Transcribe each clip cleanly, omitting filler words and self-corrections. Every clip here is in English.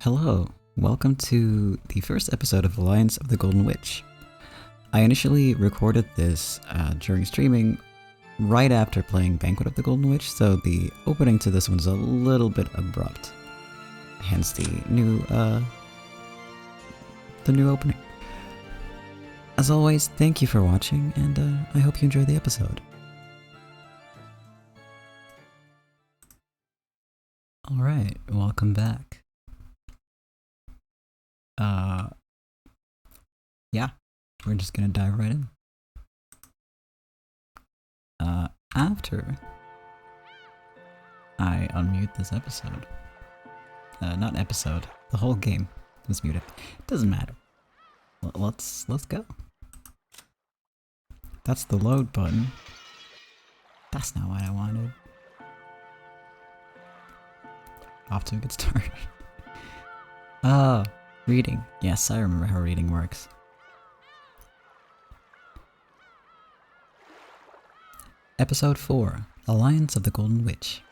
Hello, welcome to the first episode of Alliance of the Golden Witch. I initially recorded this during streaming right after playing Banquet of the Golden Witch, so the opening to this one's a little bit abrupt. Hence the new opening. As always, thank you for watching, and I hope you enjoy the episode. Alright, welcome back. Yeah, we're just gonna dive right in. After I unmute this episode, not episode, the whole game was muted. Doesn't matter. Let's go. That's the load button. That's not what I wanted. Off to a good start. Reading. Yes, I remember how reading works. Episode 4, Alliance of the Golden Witch.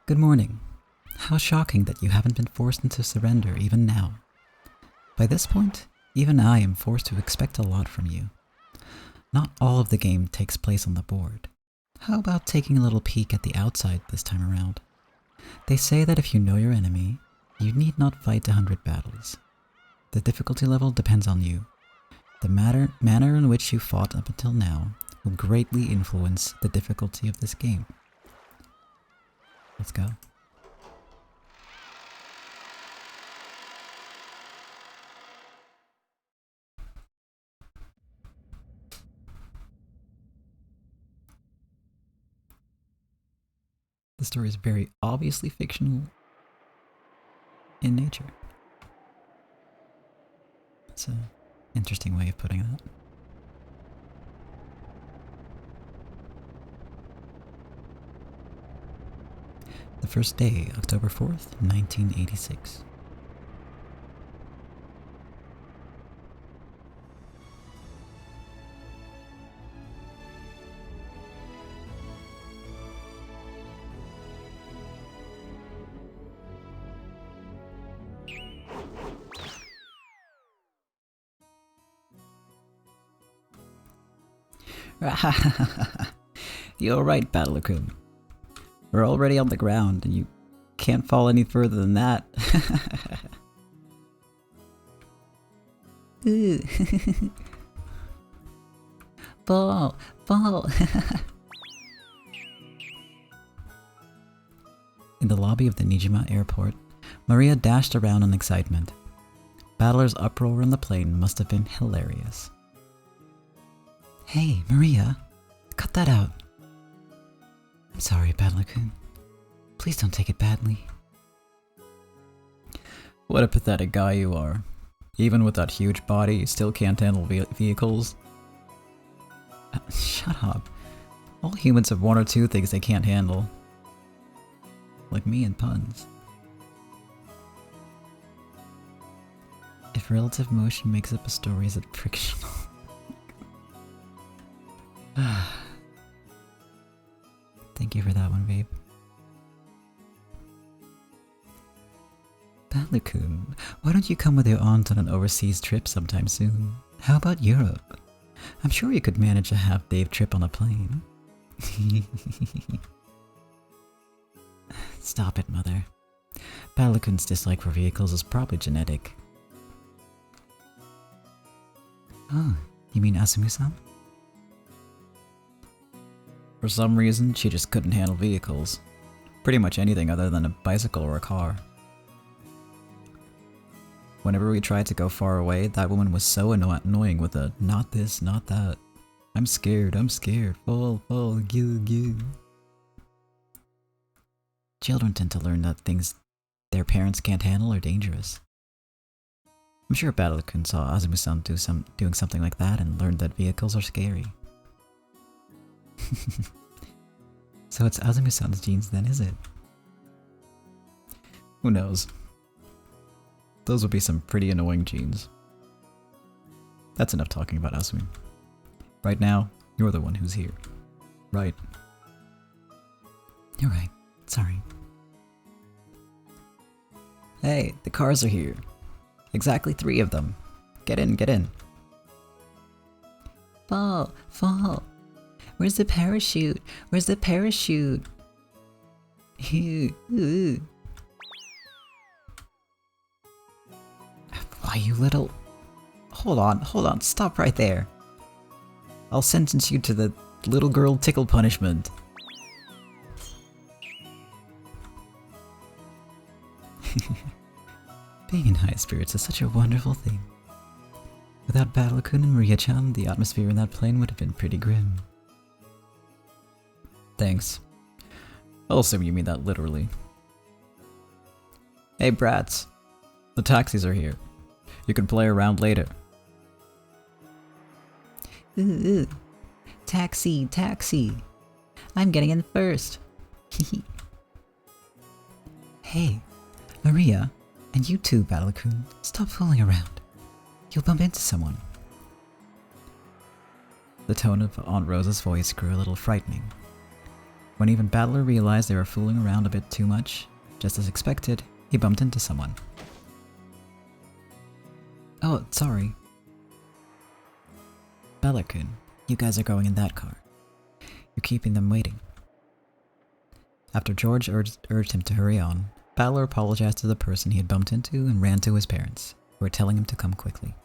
Good morning. How shocking that you haven't been forced into surrender even now. By this point, even I am forced to expect a lot from you. Not all of the game takes place on the board. How about taking a little peek at the outside this time around? They say that if you know your enemy, you need not fight 100 battles. The difficulty level depends on you. The manner in which you fought up until now will greatly influence the difficulty of this game. Let's go. The story is very obviously fictional in nature. That's an interesting way of putting that. The first day, October 4th, 1986. You're right, Battler-kun. We're already on the ground, and you can't fall any further than that. Fall! In the lobby of the Nijima airport, Maria dashed around in excitement. Battlers' uproar on the plane must have been hilarious. Hey, Maria, cut that out. I'm sorry, Battler-kun. Please don't take it badly. What a pathetic guy you are. Even with that huge body, you still can't handle vehicles. Shut up. All humans have one or two things they can't handle. Like me and puns. If relative motion makes up a story, is it frictional? Thank you for that one, babe. Battler-kun, why don't you come with your aunt on an overseas trip sometime soon? How about Europe? I'm sure you could manage a half-day trip on a plane. Stop it, mother. Battler-kun's dislike for vehicles is probably genetic. Oh, you mean Asumu-san? For some reason, she just couldn't handle vehicles. Pretty much anything other than a bicycle or a car. Whenever we tried to go far away, that woman was so annoying with a not this, not that. I'm scared, fall, goo. Children tend to learn that things their parents can't handle are dangerous. I'm sure Battler-kun saw Asumu-san doing something like that and learned that vehicles are scary. So it's Asumu-san's genes then, is it? Who knows? Those would be some pretty annoying genes. That's enough talking about Asumi. Right now, you're the one who's here. Right. You're right. Sorry. Hey, the cars are here. Exactly 3 of them. Get in, get in. Fall, fall. Where's the parachute? Where's the parachute? Why, you little... Hold on, stop right there. I'll sentence you to the little girl tickle punishment. Being in high spirits is such a wonderful thing. Without Battle-kun and Maria-chan, the atmosphere in that plane would have been pretty grim. Thanks. I'll assume you mean that literally. Hey brats, the taxis are here. You can play around later. Ooh, taxi, taxi. I'm getting in first. Hey, Maria, and you too, Battle-kun, stop fooling around. You'll bump into someone. The tone of Aunt Rosa's voice grew a little frightening. When even Battler realized they were fooling around a bit too much, just as expected, he bumped into someone. Oh, sorry. Battler-kun, you guys are going in that car. You're keeping them waiting. After George urged him to hurry on, Battler apologized to the person he had bumped into and ran to his parents, who were telling him to come quickly.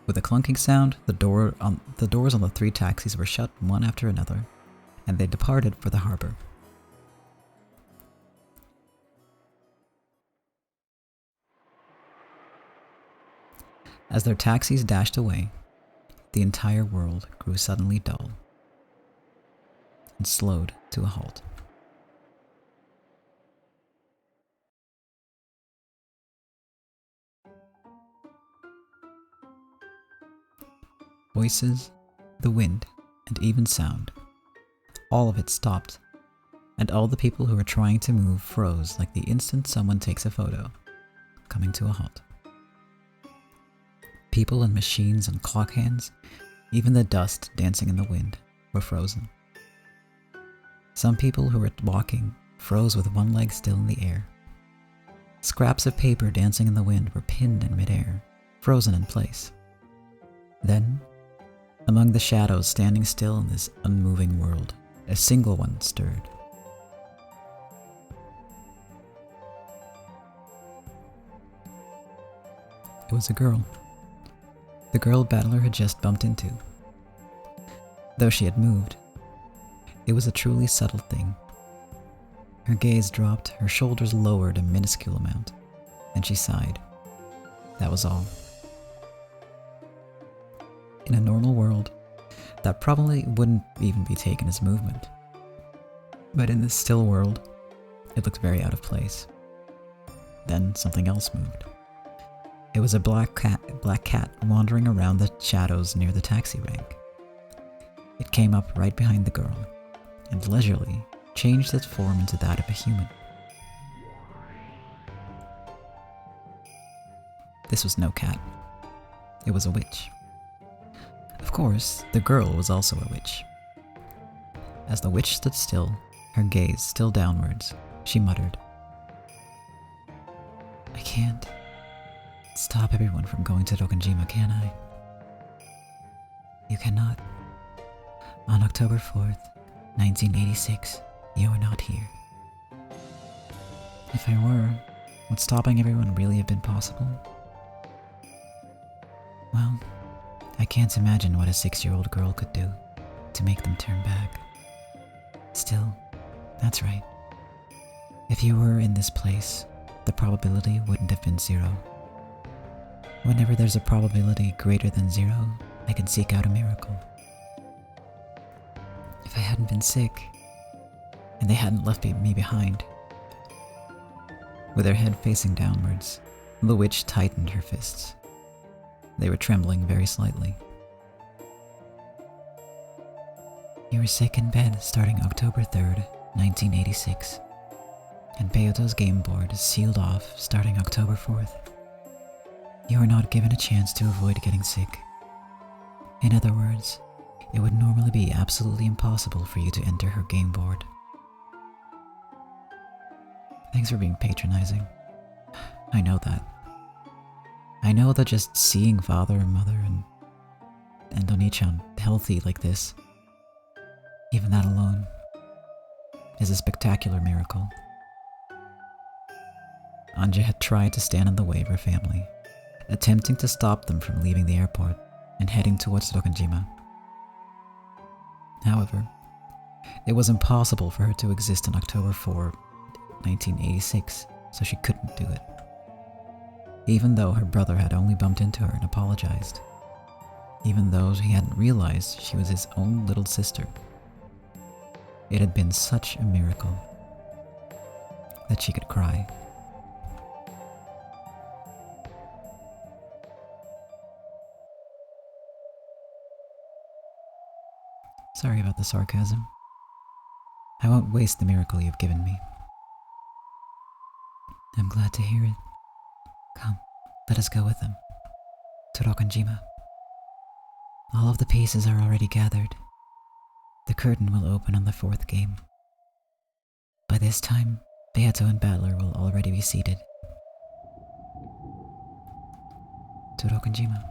With a clunking sound, the doors on the 3 taxis were shut one after another, and they departed for the harbor. As their taxis dashed away, the entire world grew suddenly dull and slowed to a halt. Voices, the wind, and even sound. All of it stopped, and all the people who were trying to move froze like the instant someone takes a photo, coming to a halt. People and machines and clock hands, even the dust dancing in the wind, were frozen. Some people who were walking froze with one leg still in the air. Scraps of paper dancing in the wind were pinned in midair, frozen in place. Then, among the shadows standing still in this unmoving world, a single one stirred. It was a girl. The girl Battler had just bumped into. Though she had moved, it was a truly subtle thing. Her gaze dropped, her shoulders lowered a minuscule amount, and she sighed. That was all. In a normal world, that probably wouldn't even be taken as movement. But in this still world, it looked very out of place. Then something else moved. It was a black cat wandering around the shadows near the taxi rank. It came up right behind the girl, and leisurely changed its form into that of a human. This was no cat. It was a witch. Of course, the girl was also a witch. As the witch stood still, her gaze still downwards, she muttered, "I can't stop everyone from going to Rokkenjima, can I? You cannot. On October 4th, 1986, you are not here. If I were, would stopping everyone really have been possible? Well, I can't imagine what a 6-year-old girl could do to make them turn back. Still, that's right. If you were in this place, the probability wouldn't have been 0. Whenever there's a probability greater than 0, I can seek out a miracle. If I hadn't been sick, and they hadn't left me behind." With her head facing downwards, the witch tightened her fists. They were trembling very slightly. "You were sick in bed starting October 3rd, 1986, and Peyoto's game board is sealed off starting October 4th. You were not given a chance to avoid getting sick. In other words, it would normally be absolutely impossible for you to enter her game board. Thanks for being patronizing. I know that. I know that just seeing father and mother and Oni-chan healthy like this, even that alone, is a spectacular miracle. Anja had tried to stand in the way of her family, attempting to stop them from leaving the airport and heading towards Tokanjima. However, it was impossible for her to exist on October 4, 1986, so she couldn't do it. Even though her brother had only bumped into her and apologized. Even though he hadn't realized she was his own little sister. It had been such a miracle that she could cry. Sorry about the sarcasm. I won't waste the miracle you've given me. I'm glad to hear it. Come, let us go with them. To Rokanjima. All of the pieces are already gathered. The curtain will open on the 4th game. By this time, Beato and Battler will already be seated. To Rokanjima.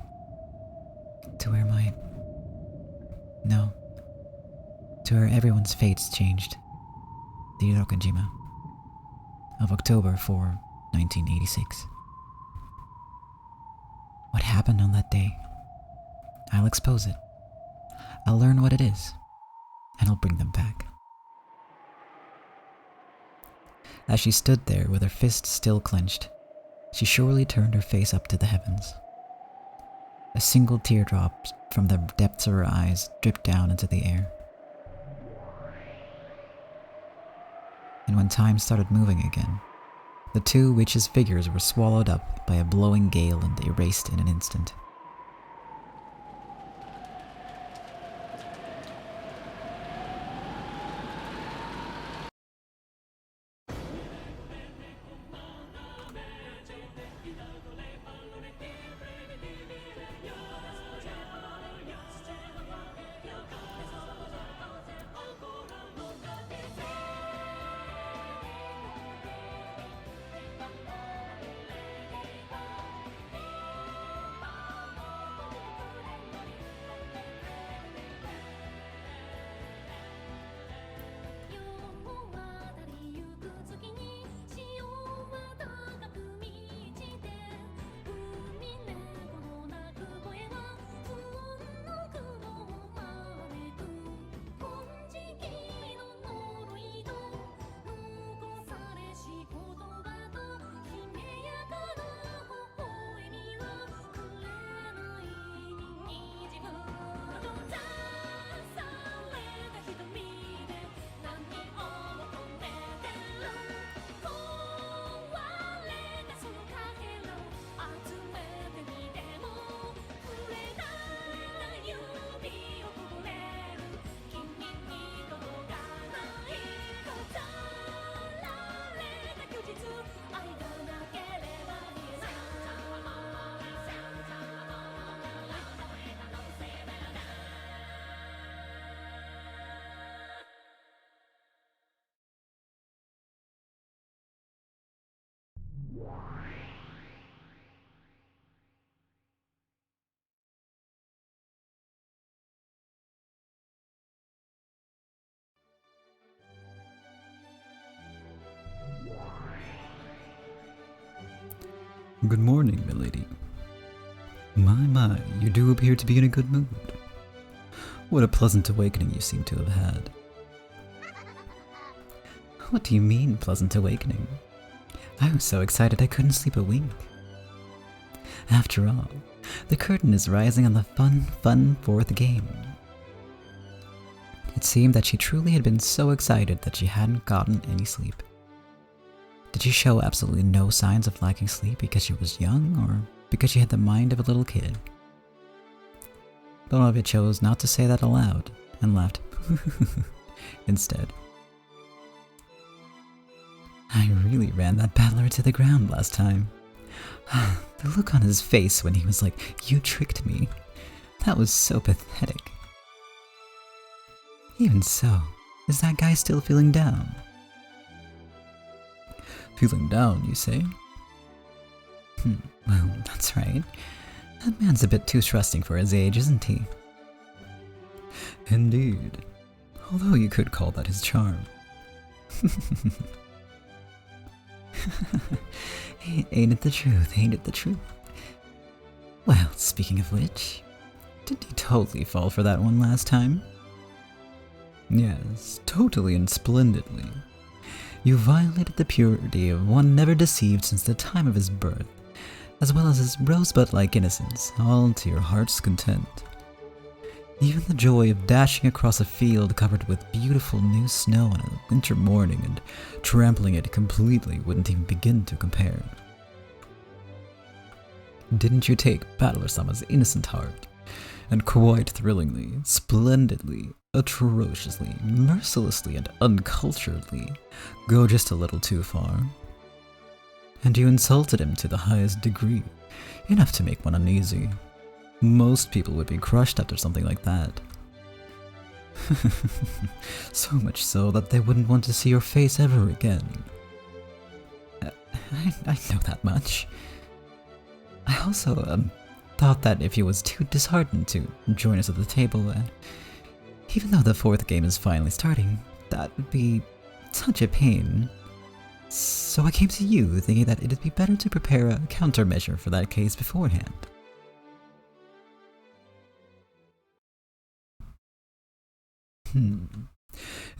To where No. To where everyone's fates changed. The Rokanjima. Of October 4, 1986. What happened on that day? I'll expose it. I'll learn what it is, and I'll bring them back. As she stood there with her fists still clenched, she surely turned her face up to the heavens. A single teardrop from the depths of her eyes dripped down into the air. And when time started moving again, the 2 witches' figures were swallowed up by a blowing gale and erased in an instant. Good morning, milady. My, you do appear to be in a good mood. What a pleasant awakening you seem to have had. What do you mean, pleasant awakening? I was so excited I couldn't sleep a wink. After all, the curtain is rising on the fun 4th game. It seemed that she truly had been so excited that she hadn't gotten any sleep. Did she show absolutely no signs of lacking sleep because she was young, or because she had the mind of a little kid? Bonovia chose not to say that aloud, and laughed instead. I really ran that battler to the ground last time. The look on his face when he was like, "You tricked me," that was so pathetic. Even so, is that guy still feeling down? Feeling down, you say? Well, that's right. That man's a bit too trusting for his age, isn't he? Indeed. Although you could call that his charm. Ain't it the truth, ain't it the truth? Well, speaking of which, did you totally fall for that one last time? Yes, totally and splendidly. You violated the purity of one never deceived since the time of his birth, as well as his rosebud-like innocence, all to your heart's content. Even the joy of dashing across a field covered with beautiful new snow on a winter morning and trampling it completely wouldn't even begin to compare. Didn't you take Battler-sama's innocent heart, and quite thrillingly, splendidly, atrociously, mercilessly, and unculturedly go just a little too far? And you insulted him to the highest degree, enough to make one uneasy. Most people would be crushed after something like that. So much so that they wouldn't want to see your face ever again. I know that much. I also thought that if he was too disheartened to join us at the table, even though the fourth game is finally starting, that would be such a pain. So I came to you, thinking that it'd be better to prepare a countermeasure for that case beforehand.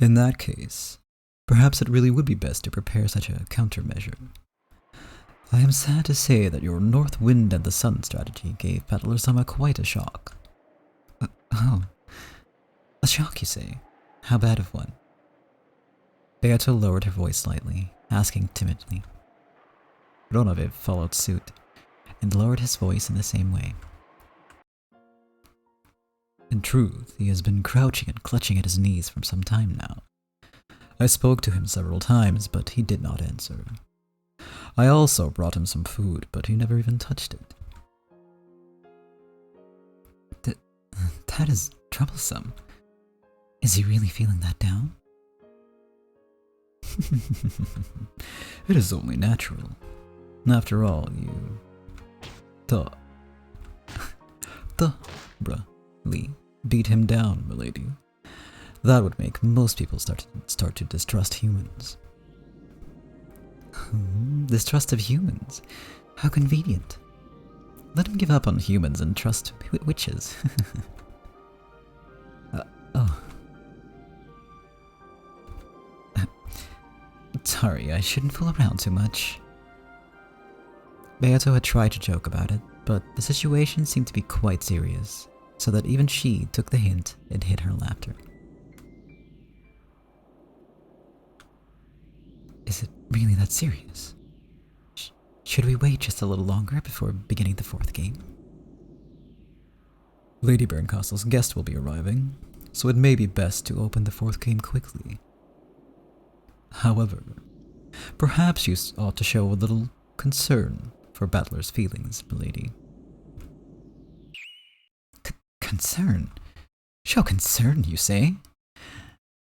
In that case, perhaps it really would be best to prepare such a countermeasure. I am sad to say that your North Wind and the Sun strategy gave Battler-sama quite a shock. Oh, a shock, you say? How bad of one? Beato lowered her voice slightly, asking timidly. Ronoviv followed suit, and lowered his voice in the same way. In truth, he has been crouching and clutching at his knees for some time now. I spoke to him several times, but he did not answer. I also brought him some food, but he never even touched it. That is troublesome. Is he really feeling that down? It is only natural. After all, you... beat him down, milady. That would make most people start to distrust humans. Distrust of humans? How convenient. Let him give up on humans and trust witches. Sorry, I shouldn't fool around too much. Beato had tried to joke about it, but the situation seemed to be quite serious, so that even she took the hint and hid her laughter. Is it really that serious? Should we wait just a little longer before beginning the fourth game? Lady Berncastle's guest will be arriving, so it may be best to open the fourth game quickly. However, perhaps you ought to show a little concern for Battler's feelings, milady. Concern? Show concern, you say?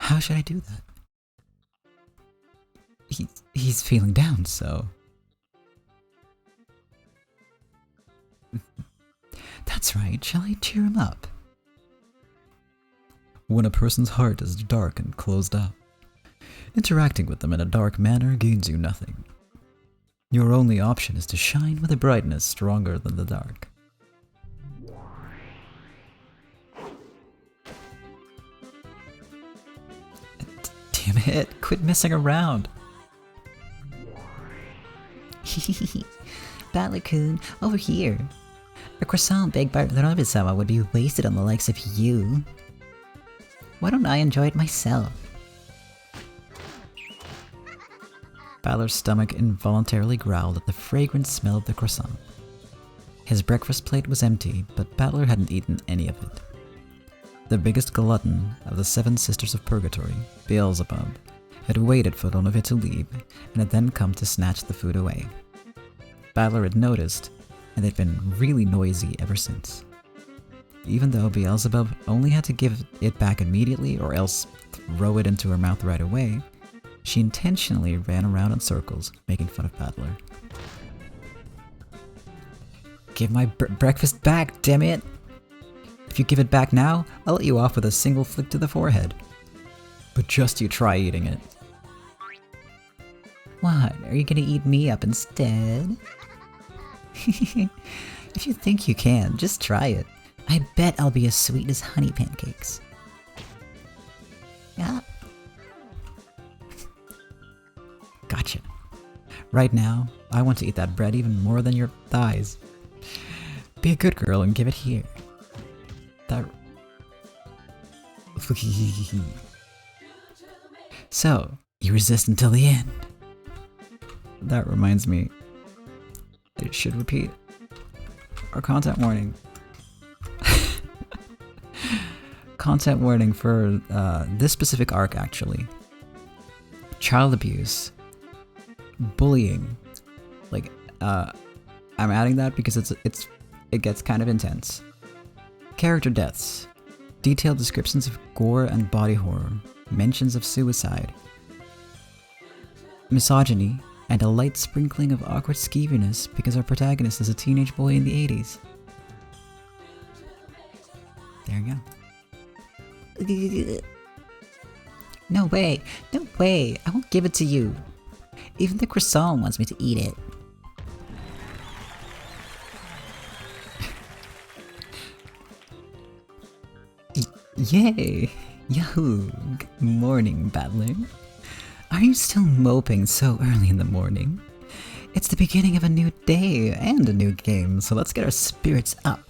How should I do that? He's feeling down, so... That's right, shall I cheer him up? When a person's heart is dark and closed up, interacting with them in a dark manner gains you nothing. Your only option is to shine with a brightness stronger than the dark. Damn it, quit messing around. Battler-kun, over here. A croissant baked by Ronoviv-sama would be wasted on the likes of you. Why don't I enjoy it myself? Battler's stomach involuntarily growled at the fragrant smell of the croissant. His breakfast plate was empty, but Battler hadn't eaten any of it. The biggest glutton of the seven sisters of purgatory, Beelzebub, had waited for Ronoviv to leave, and had then come to snatch the food away. Battler had noticed, and they'd been really noisy ever since. Even though Beelzebub only had to give it back immediately or else throw it into her mouth right away, She intentionally ran around in circles, making fun of Battler. Give my breakfast back, damn it! If you give it back now, I'll let you off with a single flick to the forehead. But just you try eating it. What, are you gonna eat me up instead? If you think you can, just try it. I bet I'll be as sweet as honey pancakes. Yeah. Gotcha. Right now, I want to eat that bread even more than your thighs. Be a good girl and give it here. That... So, you resist until the end. That reminds me, I should repeat our content warning. Content warning for this specific arc, actually. Child abuse, bullying. Like, I'm adding that because it gets kind of intense. Character deaths, detailed descriptions of gore and body horror, mentions of suicide, misogyny, and a light sprinkling of awkward skeeviness because our protagonist is a teenage boy in the 80s. There you go. No way, no way, I won't give it to you. Even the croissant wants me to eat it. Yay! Yahoo! Good morning, Battler. Are you still moping so early in the morning? It's the beginning of a new day and a new game, so let's get our spirits up.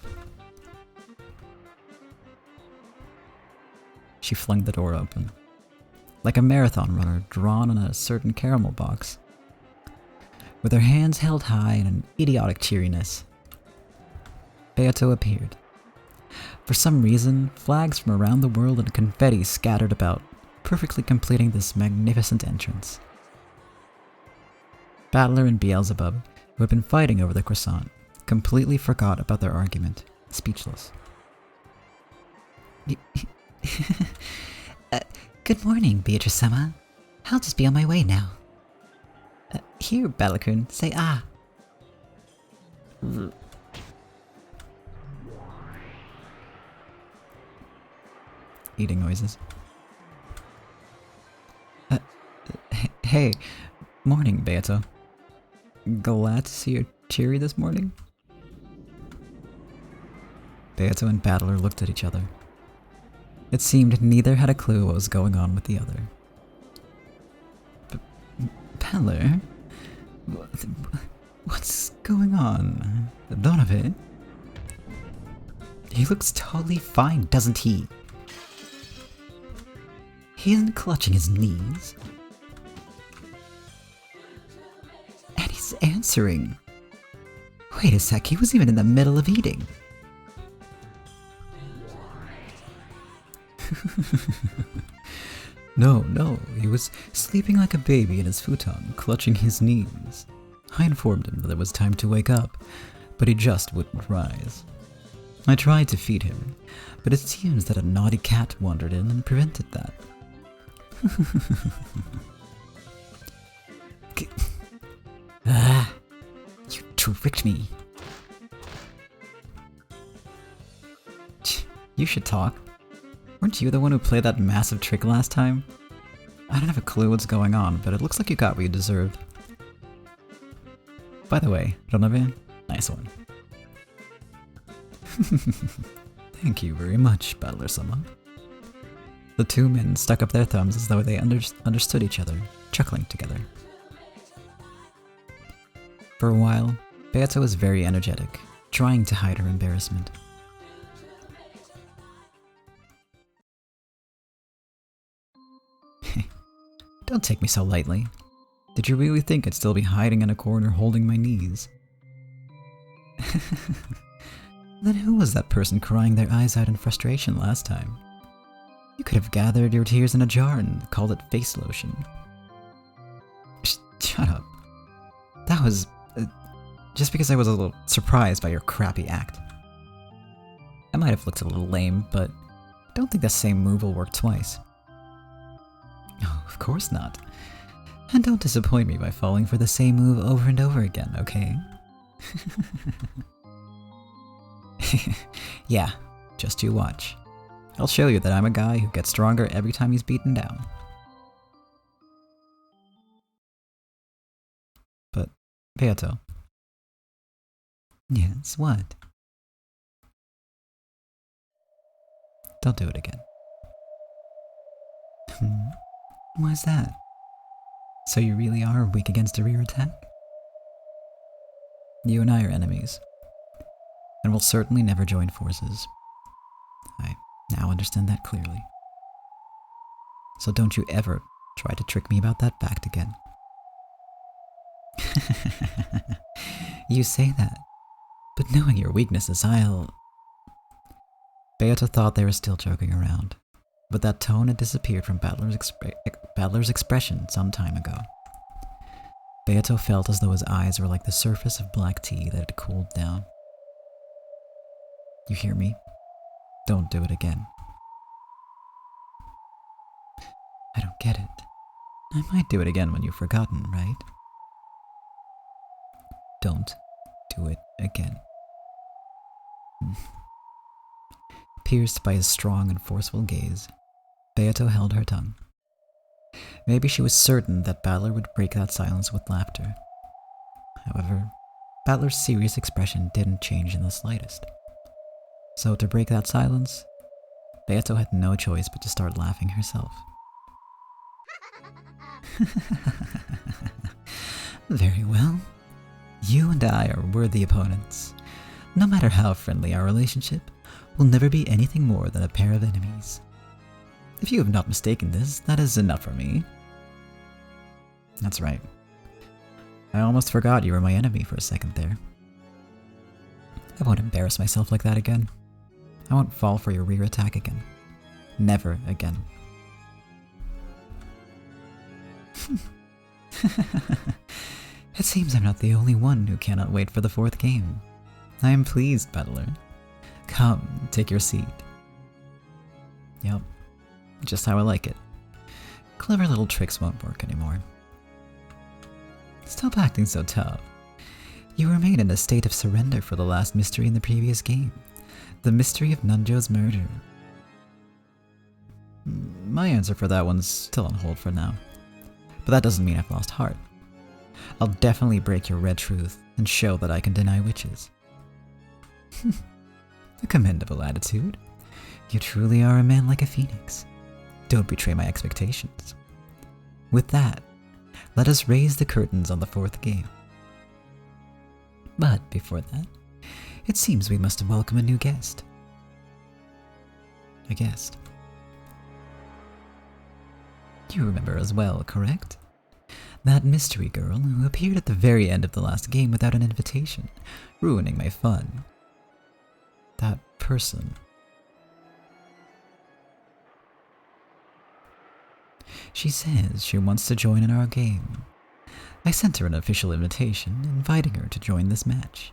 She flung the door open, like a marathon runner drawn on a certain caramel box, with her hands held high in an idiotic cheeriness. Beato appeared. For some reason, flags from around the world and confetti scattered about, perfectly completing this magnificent entrance. Battler and Beelzebub, who had been fighting over the croissant, completely forgot about their argument, speechless. Good morning, Beatrice-sama. I'll just be on my way now. Here, Bellakun, say ah. Eating noises. Hey, morning, Beato. Glad to see you're cheery this morning? Beato and Battler looked at each other. It seemed neither had a clue what was going on with the other. Battler? What's going on? Donovan? He looks totally fine, doesn't he? He isn't clutching his knees. And he's answering. Wait a sec, he was even in the middle of eating. No, he was sleeping like a baby in his futon, clutching his knees. I informed him that it was time to wake up, but he just wouldn't rise. I tried to feed him, but it seems that a naughty cat wandered in and prevented that. You tricked me. You should talk. Weren't you the one who played that massive trick last time? I don't have a clue what's going on, but it looks like you got what you deserved. By the way, Donovan, nice one. Thank you very much, Battler-sama. The two men stuck up their thumbs as though they understood each other, chuckling together. For a while, Beato was very energetic, trying to hide her embarrassment. Don't take me so lightly. Did you really think I'd still be hiding in a corner holding my knees? Then who was that person crying their eyes out in frustration last time? You could have gathered your tears in a jar and called it face lotion. Shut up. That was... just because I was a little surprised by your crappy act. I might have looked a little lame, but I don't think the same move will work twice. Oh, of course not. And don't disappoint me by falling for the same move over and over again, okay? Yeah, just you watch. I'll show you that I'm a guy who gets stronger every time he's beaten down. But, Beato. Yes, what? Don't do it again. Why's that? So you really are weak against a rear attack? You and I are enemies, and will certainly never join forces. I now understand that clearly. So don't you ever try to trick me about that fact again. You say that, but knowing your weaknesses, I'll... Beata thought they were still joking around, but that tone had disappeared from Battler's expression some time ago. Beato felt as though his eyes were like the surface of black tea that had cooled down. You hear me? Don't do it again. I don't get it. I might do it again when you've forgotten, right? Don't do it again. Pierced by his strong and forceful gaze, Beato held her tongue. Maybe she was certain that Battler would break that silence with laughter. However, Battler's serious expression didn't change in the slightest. So to break that silence, Beato had no choice but to start laughing herself. Very well. You and I are worthy opponents. No matter how friendly our relationship, we'll never be anything more than a pair of enemies. If you have not mistaken this, that is enough for me. That's right. I almost forgot you were my enemy for a second there. I won't embarrass myself like that again. I won't fall for your rear attack again. Never again. It seems I'm not the only one who cannot wait for the fourth game. I am pleased, Battler. Come, take your seat. Yep, just how I like it. Clever little tricks won't work anymore. Stop acting so tough. You remain in a state of surrender for the last mystery in the previous game. The mystery of Nunjo's murder. My answer for that one's still on hold for now. But that doesn't mean I've lost heart. I'll definitely break your red truth and show that I can deny witches. A commendable attitude. You truly are a man like a phoenix. Don't betray my expectations. With that, let us raise the curtains on the fourth game. But before that, it seems we must welcome a new guest. A guest. You remember as well, correct? That mystery girl who appeared at the very end of the last game without an invitation, ruining my fun. That person. She says she wants to join in our game. I sent her an official invitation, inviting her to join this match.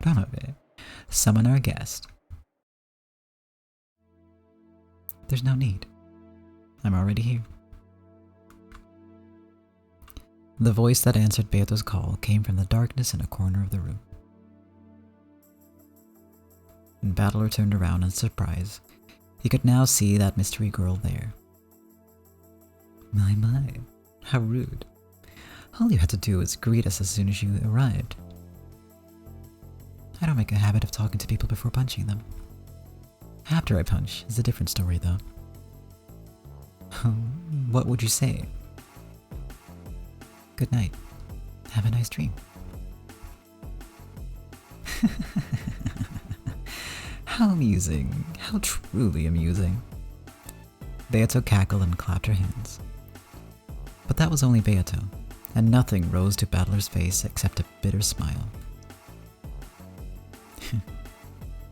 Ranove, summon our guest. There's no need. I'm already here. The voice that answered Beato's call came from the darkness in a corner of the room. When Battler turned around in surprise, he could now see that mystery girl there. My, how rude. All you had to do was greet us as soon as you arrived. I don't make a habit of talking to people before punching them. After I punch is a different story, though. What would you say? Good night. Have a nice dream. How amusing. How truly amusing. Beato cackled and clapped her hands. But that was only Beato, and nothing rose to Battler's face except a bitter smile.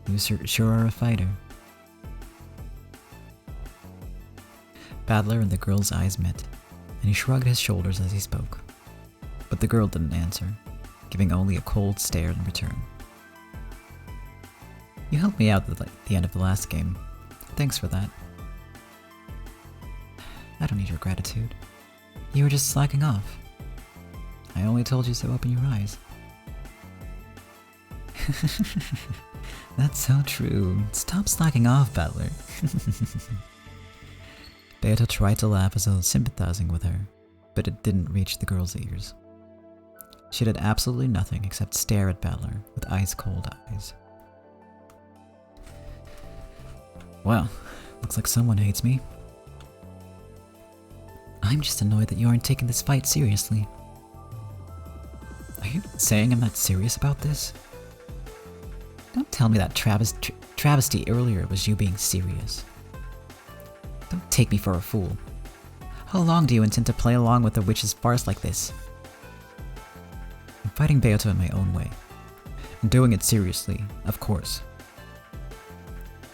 You sure are a fighter. Battler and the girl's eyes met, and he shrugged his shoulders as he spoke. But the girl didn't answer, giving only a cold stare in return. You helped me out at the end of the last game. Thanks for that. I don't need your gratitude. You were just slacking off. I only told you so open your eyes. That's so true. Stop slacking off, Battler. Beata tried to laugh as though sympathizing with her, but it didn't reach the girl's ears. She did absolutely nothing except stare at Battler with ice-cold eyes. Well, looks like someone hates me. I'm just annoyed that you aren't taking this fight seriously. Are you saying I'm not serious about this? Don't tell me that travesty earlier was you being serious. Don't take me for a fool. How long do you intend to play along with a witch's farce like this? I'm fighting Beata in my own way. I'm doing it seriously, of course.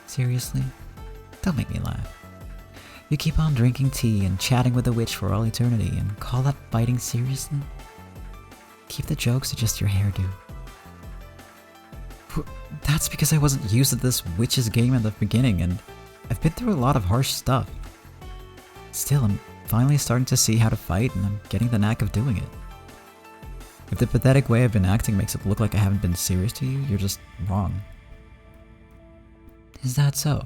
Seriously? Don't make me laugh. You keep on drinking tea and chatting with the witch for all eternity and call that fighting seriously? Keep the jokes to just your hairdo. That's because I wasn't used to this witch's game at the beginning, and I've been through a lot of harsh stuff. Still, I'm finally starting to see how to fight, and I'm getting the knack of doing it. If the pathetic way I've been acting makes it look like I haven't been serious to you, you're just wrong. Is that so?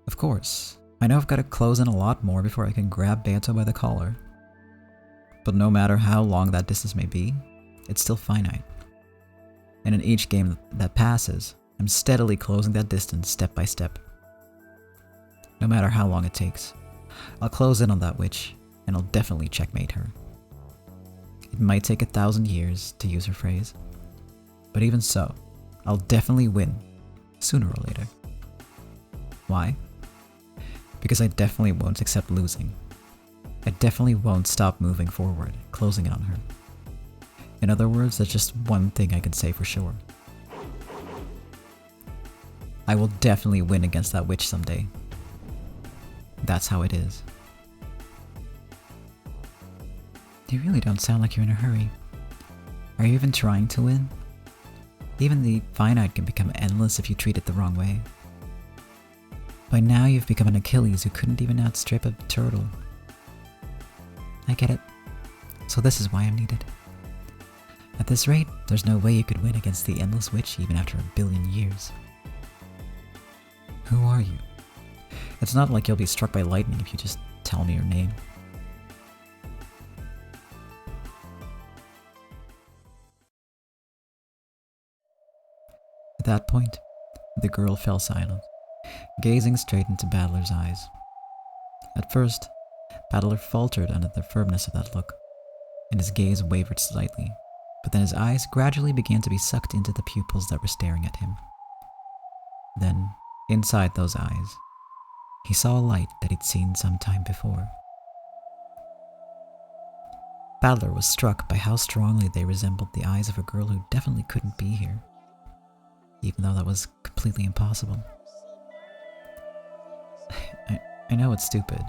Of course. I know I've got to close in a lot more before I can grab Beata by the collar. But no matter how long that distance may be, it's still finite. And in each game that passes, I'm steadily closing that distance step by step. No matter how long it takes, I'll close in on that witch, and I'll definitely checkmate her. It might take 1,000 years, to use her phrase. But even so, I'll definitely win, sooner or later. Why? Because I definitely won't accept losing. I definitely won't stop moving forward, closing in on her. In other words, there's just one thing I can say for sure. I will definitely win against that witch someday. That's how it is. You really don't sound like you're in a hurry. Are you even trying to win? Even the finite can become endless if you treat it the wrong way. By now you've become an Achilles who couldn't even outstrip a turtle. I get it. So this is why I'm needed. At this rate, there's no way you could win against the endless witch even after 1 billion years. Who are you? It's not like you'll be struck by lightning if you just tell me your name. At that point, the girl fell silent, gazing straight into Battler's eyes. At first, Battler faltered under the firmness of that look, and his gaze wavered slightly, but then his eyes gradually began to be sucked into the pupils that were staring at him. Then, inside those eyes, he saw a light that he'd seen some time before. Battler was struck by how strongly they resembled the eyes of a girl who definitely couldn't be here, even though that was completely impossible. I know it's stupid,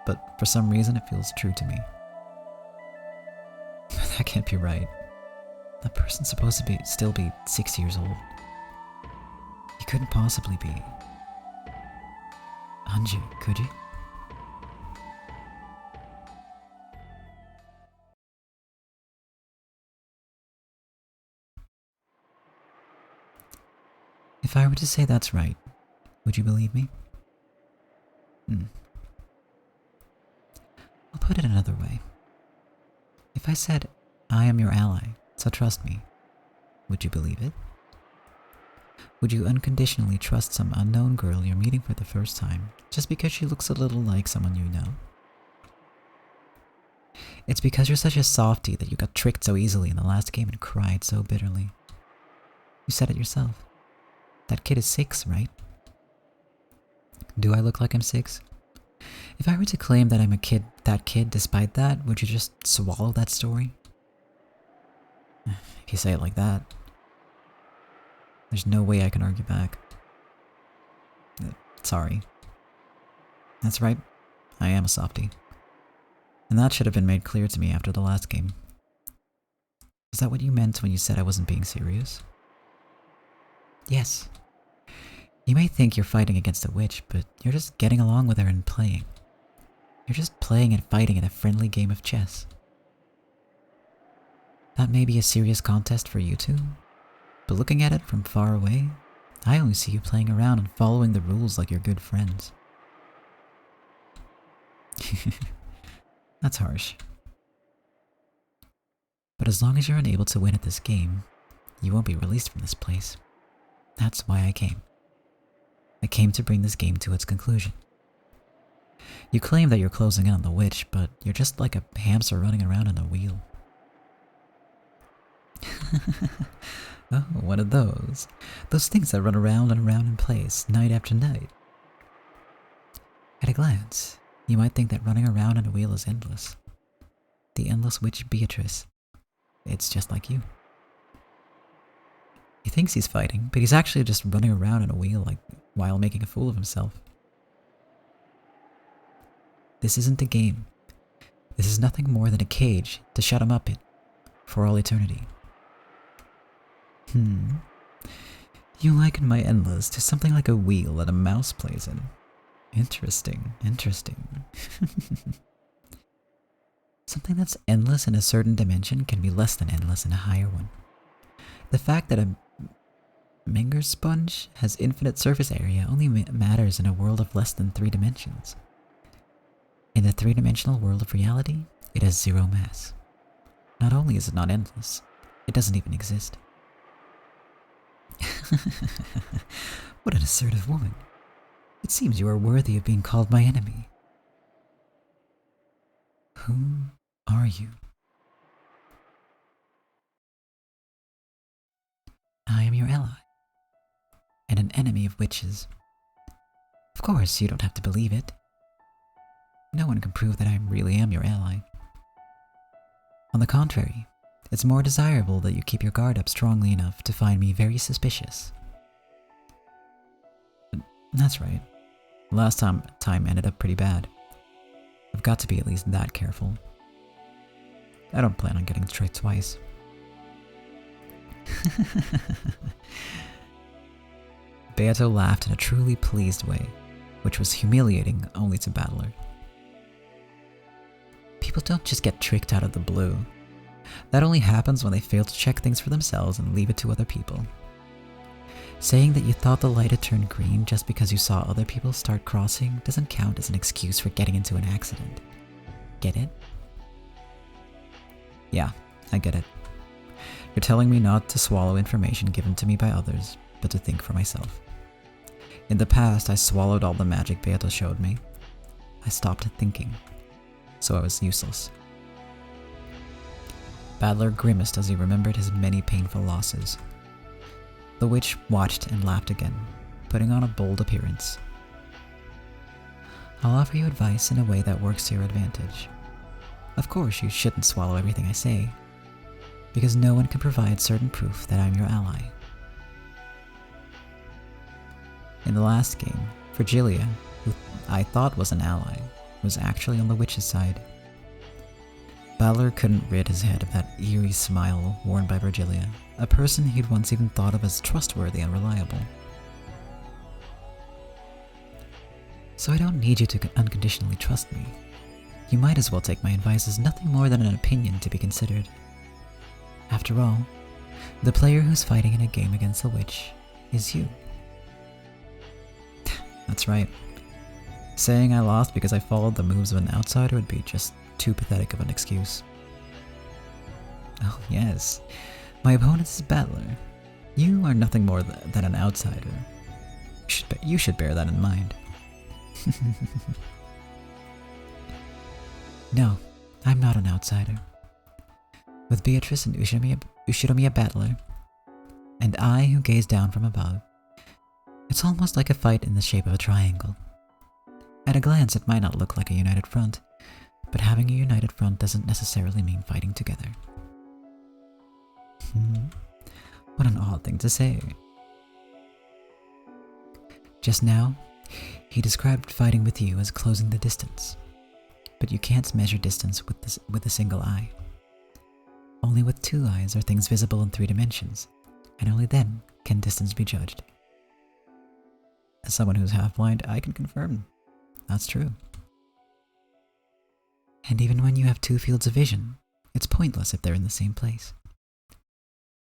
but for some reason it feels true to me. That can't be right. That person's supposed to still be 6 years old. You couldn't possibly be Anju, could you? If I were to say that's right, would you believe me? I'll put it another way. If I said, I am your ally, so trust me, would you believe it? Would you unconditionally trust some unknown girl you're meeting for the first time, just because she looks a little like someone you know? It's because you're such a softie that you got tricked so easily in the last game and cried so bitterly. You said it yourself. That kid is 6, right? Do I look like I'm 6? If I were to claim that I'm that kid despite that, would you just swallow that story? If you say it like that, there's no way I can argue back. Sorry. That's right, I am a softie. And that should have been made clear to me after the last game. Is that what you meant when you said I wasn't being serious? Yes. You may think you're fighting against a witch, but you're just getting along with her and playing. You're just playing and fighting in a friendly game of chess. That may be a serious contest for you two, but looking at it from far away, I only see you playing around and following the rules like you're good friends. That's harsh. But as long as you're unable to win at this game, you won't be released from this place. That's why I came. I came to bring this game to its conclusion. You claim that you're closing in on the witch, but you're just like a hamster running around in a wheel. Oh, one of those. Those things that run around and around in place, night after night. At a glance, you might think that running around in a wheel is endless. The endless witch Beatrice. It's just like you. He thinks he's fighting, but he's actually just running around in a wheel while making a fool of himself. This isn't a game. This is nothing more than a cage to shut him up in for all eternity. You liken my endless to something like a wheel that a mouse plays in. Interesting. Something that's endless in a certain dimension can be less than endless in a higher one. The fact that a Menger sponge has infinite surface area only matters in a world of less than 3 dimensions. In the 3-dimensional world of reality, it has 0 mass. Not only is it not endless, it doesn't even exist. What an assertive woman. It seems you are worthy of being called my enemy. Who are you? I am your ally, and an enemy of witches. Of course, you don't have to believe it. No one can prove that I really am your ally. On the contrary, it's more desirable that you keep your guard up strongly enough to find me very suspicious. That's right. Last time ended up pretty bad. I've got to be at least that careful. I don't plan on getting tricked twice. Beato laughed in a truly pleased way, which was humiliating only to Battler. People don't just get tricked out of the blue. That only happens when they fail to check things for themselves and leave it to other people. Saying that you thought the light had turned green just because you saw other people start crossing doesn't count as an excuse for getting into an accident. Get it? Yeah, I get it. You're telling me not to swallow information given to me by others, but to think for myself. In the past, I swallowed all the magic Beato showed me. I stopped thinking, so I was useless. Battler grimaced as he remembered his many painful losses. The witch watched and laughed again, putting on a bold appearance. I'll offer you advice in a way that works to your advantage. Of course, you shouldn't swallow everything I say, because no one can provide certain proof that I'm your ally. In the last game, Virgilia, who I thought was an ally, was actually on the witch's side. Battler couldn't rid his head of that eerie smile worn by Virgilia, a person he'd once even thought of as trustworthy and reliable. So I don't need you to unconditionally trust me. You might as well take my advice as nothing more than an opinion to be considered. After all, the player who's fighting in a game against the witch is you. That's right. Saying I lost because I followed the moves of an outsider would be just too pathetic of an excuse. Oh yes, my opponent is Battler. You are nothing more than an outsider. You should bear that in mind. No, I'm not an outsider. With Beatrice and Ushiromiya Battler, and I who gaze down from above, it's almost like a fight in the shape of a triangle. At a glance, it might not look like a united front, but having a united front doesn't necessarily mean fighting together. What an odd thing to say. Just now, he described fighting with you as closing the distance, but you can't measure distance with a single eye. Only with 2 eyes are things visible in 3 dimensions, and only then can distance be judged. As someone who's half-blind, I can confirm that's true. And even when you have two fields of vision, it's pointless if they're in the same place.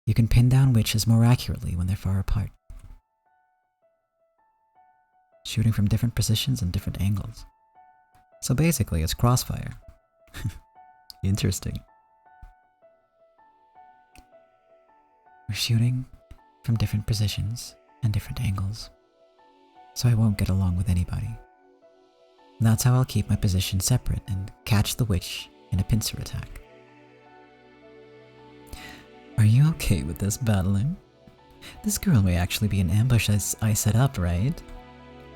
You can pin down witches more accurately when they're far apart, shooting from different positions and different angles. So basically, it's crossfire. Interesting. We're shooting from different positions and different angles, so I won't get along with anybody. And that's how I'll keep my position separate and catch the witch in a pincer attack. Are you okay with this, battling? This girl may actually be an ambush as I set up, right?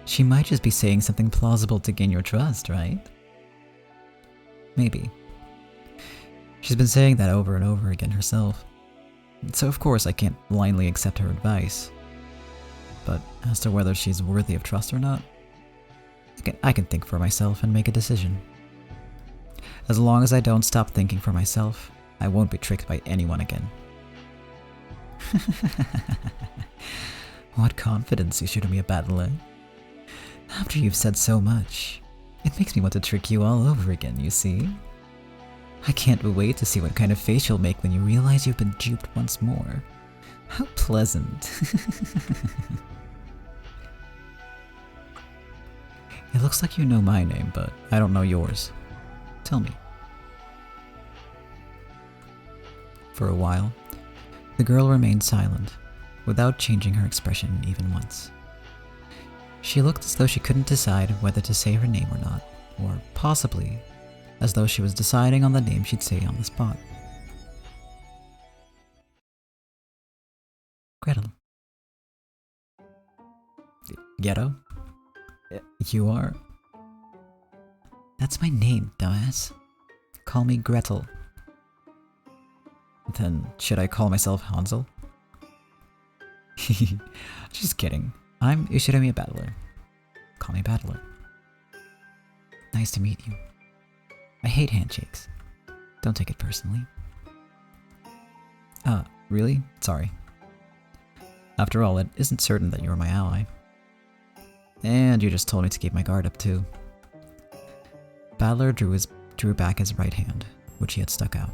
She might just be saying something plausible to gain your trust, right? Maybe. She's been saying that over and over again herself. So of course I can't blindly accept her advice. But as to whether she's worthy of trust or not, I can think for myself and make a decision. As long as I don't stop thinking for myself, I won't be tricked by anyone again. What confidence you should in me, a battler. After you've said so much, it makes me want to trick you all over again, you see? I can't wait to see what kind of face you'll make when you realize you've been duped once more. How pleasant. It looks like you know my name, but I don't know yours. Tell me. For a while, the girl remained silent, without changing her expression even once. She looked as though she couldn't decide whether to say her name or not, or possibly as though she was deciding on the name she'd say on the spot. Gretel. Ghetto? You are? That's my name, dumbass. Call me Gretel. Then should I call myself Hansel? Just kidding. I'm Ushirami Battler. Call me Battler. Nice to meet you. I hate handshakes. Don't take it personally. Really? Sorry. After all, it isn't certain that you're my ally. And you just told me to keep my guard up too. Battler drew back his right hand, which he had stuck out.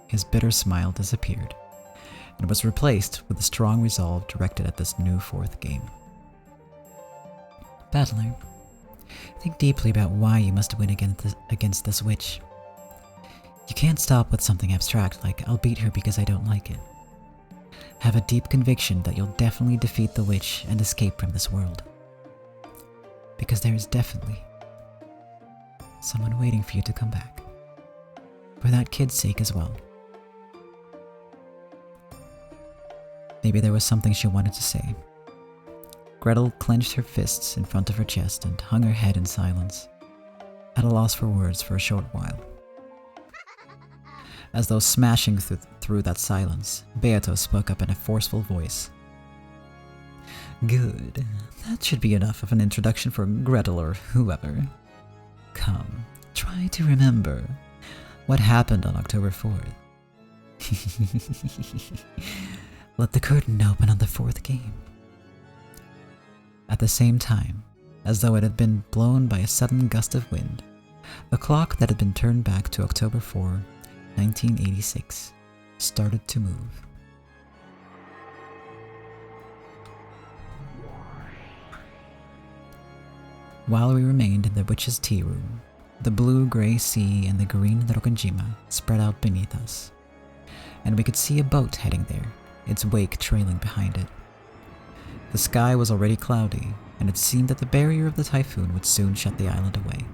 His bitter smile disappeared, and was replaced with a strong resolve directed at this new fourth game. Battler, think deeply about why you must win against this witch. You can't stop with something abstract like, I'll beat her because I don't like it. Have a deep conviction that you'll definitely defeat the witch and escape from this world. Because there is definitely someone waiting for you to come back. For that kid's sake as well. Maybe there was something she wanted to say. Gretel clenched her fists in front of her chest and hung her head in silence, at a loss for words for a short while. As though smashing through that silence, Beato spoke up in a forceful voice. Good. That should be enough of an introduction for Gretel or whoever. Come, try to remember what happened on October 4th. Let the curtain open on the fourth game. At the same time, as though it had been blown by a sudden gust of wind, the clock that had been turned back to October 4, 1986, started to move. While we remained in the witch's tea room, the blue-gray sea and the green Rokkenjima spread out beneath us, and we could see a boat heading there, its wake trailing behind it. The sky was already cloudy, and it seemed that the barrier of the typhoon would soon shut the island away.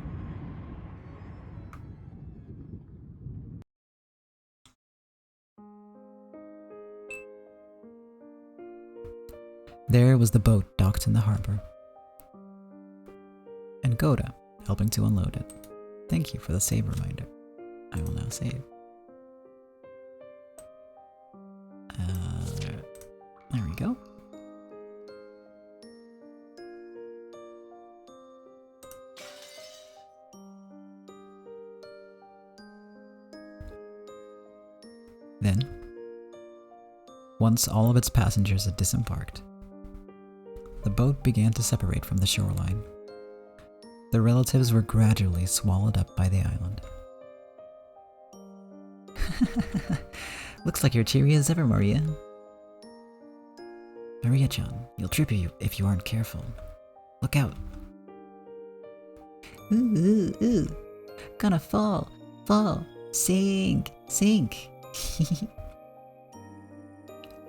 There was the boat docked in the harbor, and Goda helping to unload it. Thank you for the save reminder. I will now save. There we go. Then, once all of its passengers had disembarked, the boat began to separate from the shoreline. The relatives were gradually swallowed up by the island. Looks like you're cheery as ever, Maria. Maria-chan, you'll trip if you aren't careful. Look out. Ooh. Gonna fall. Sink.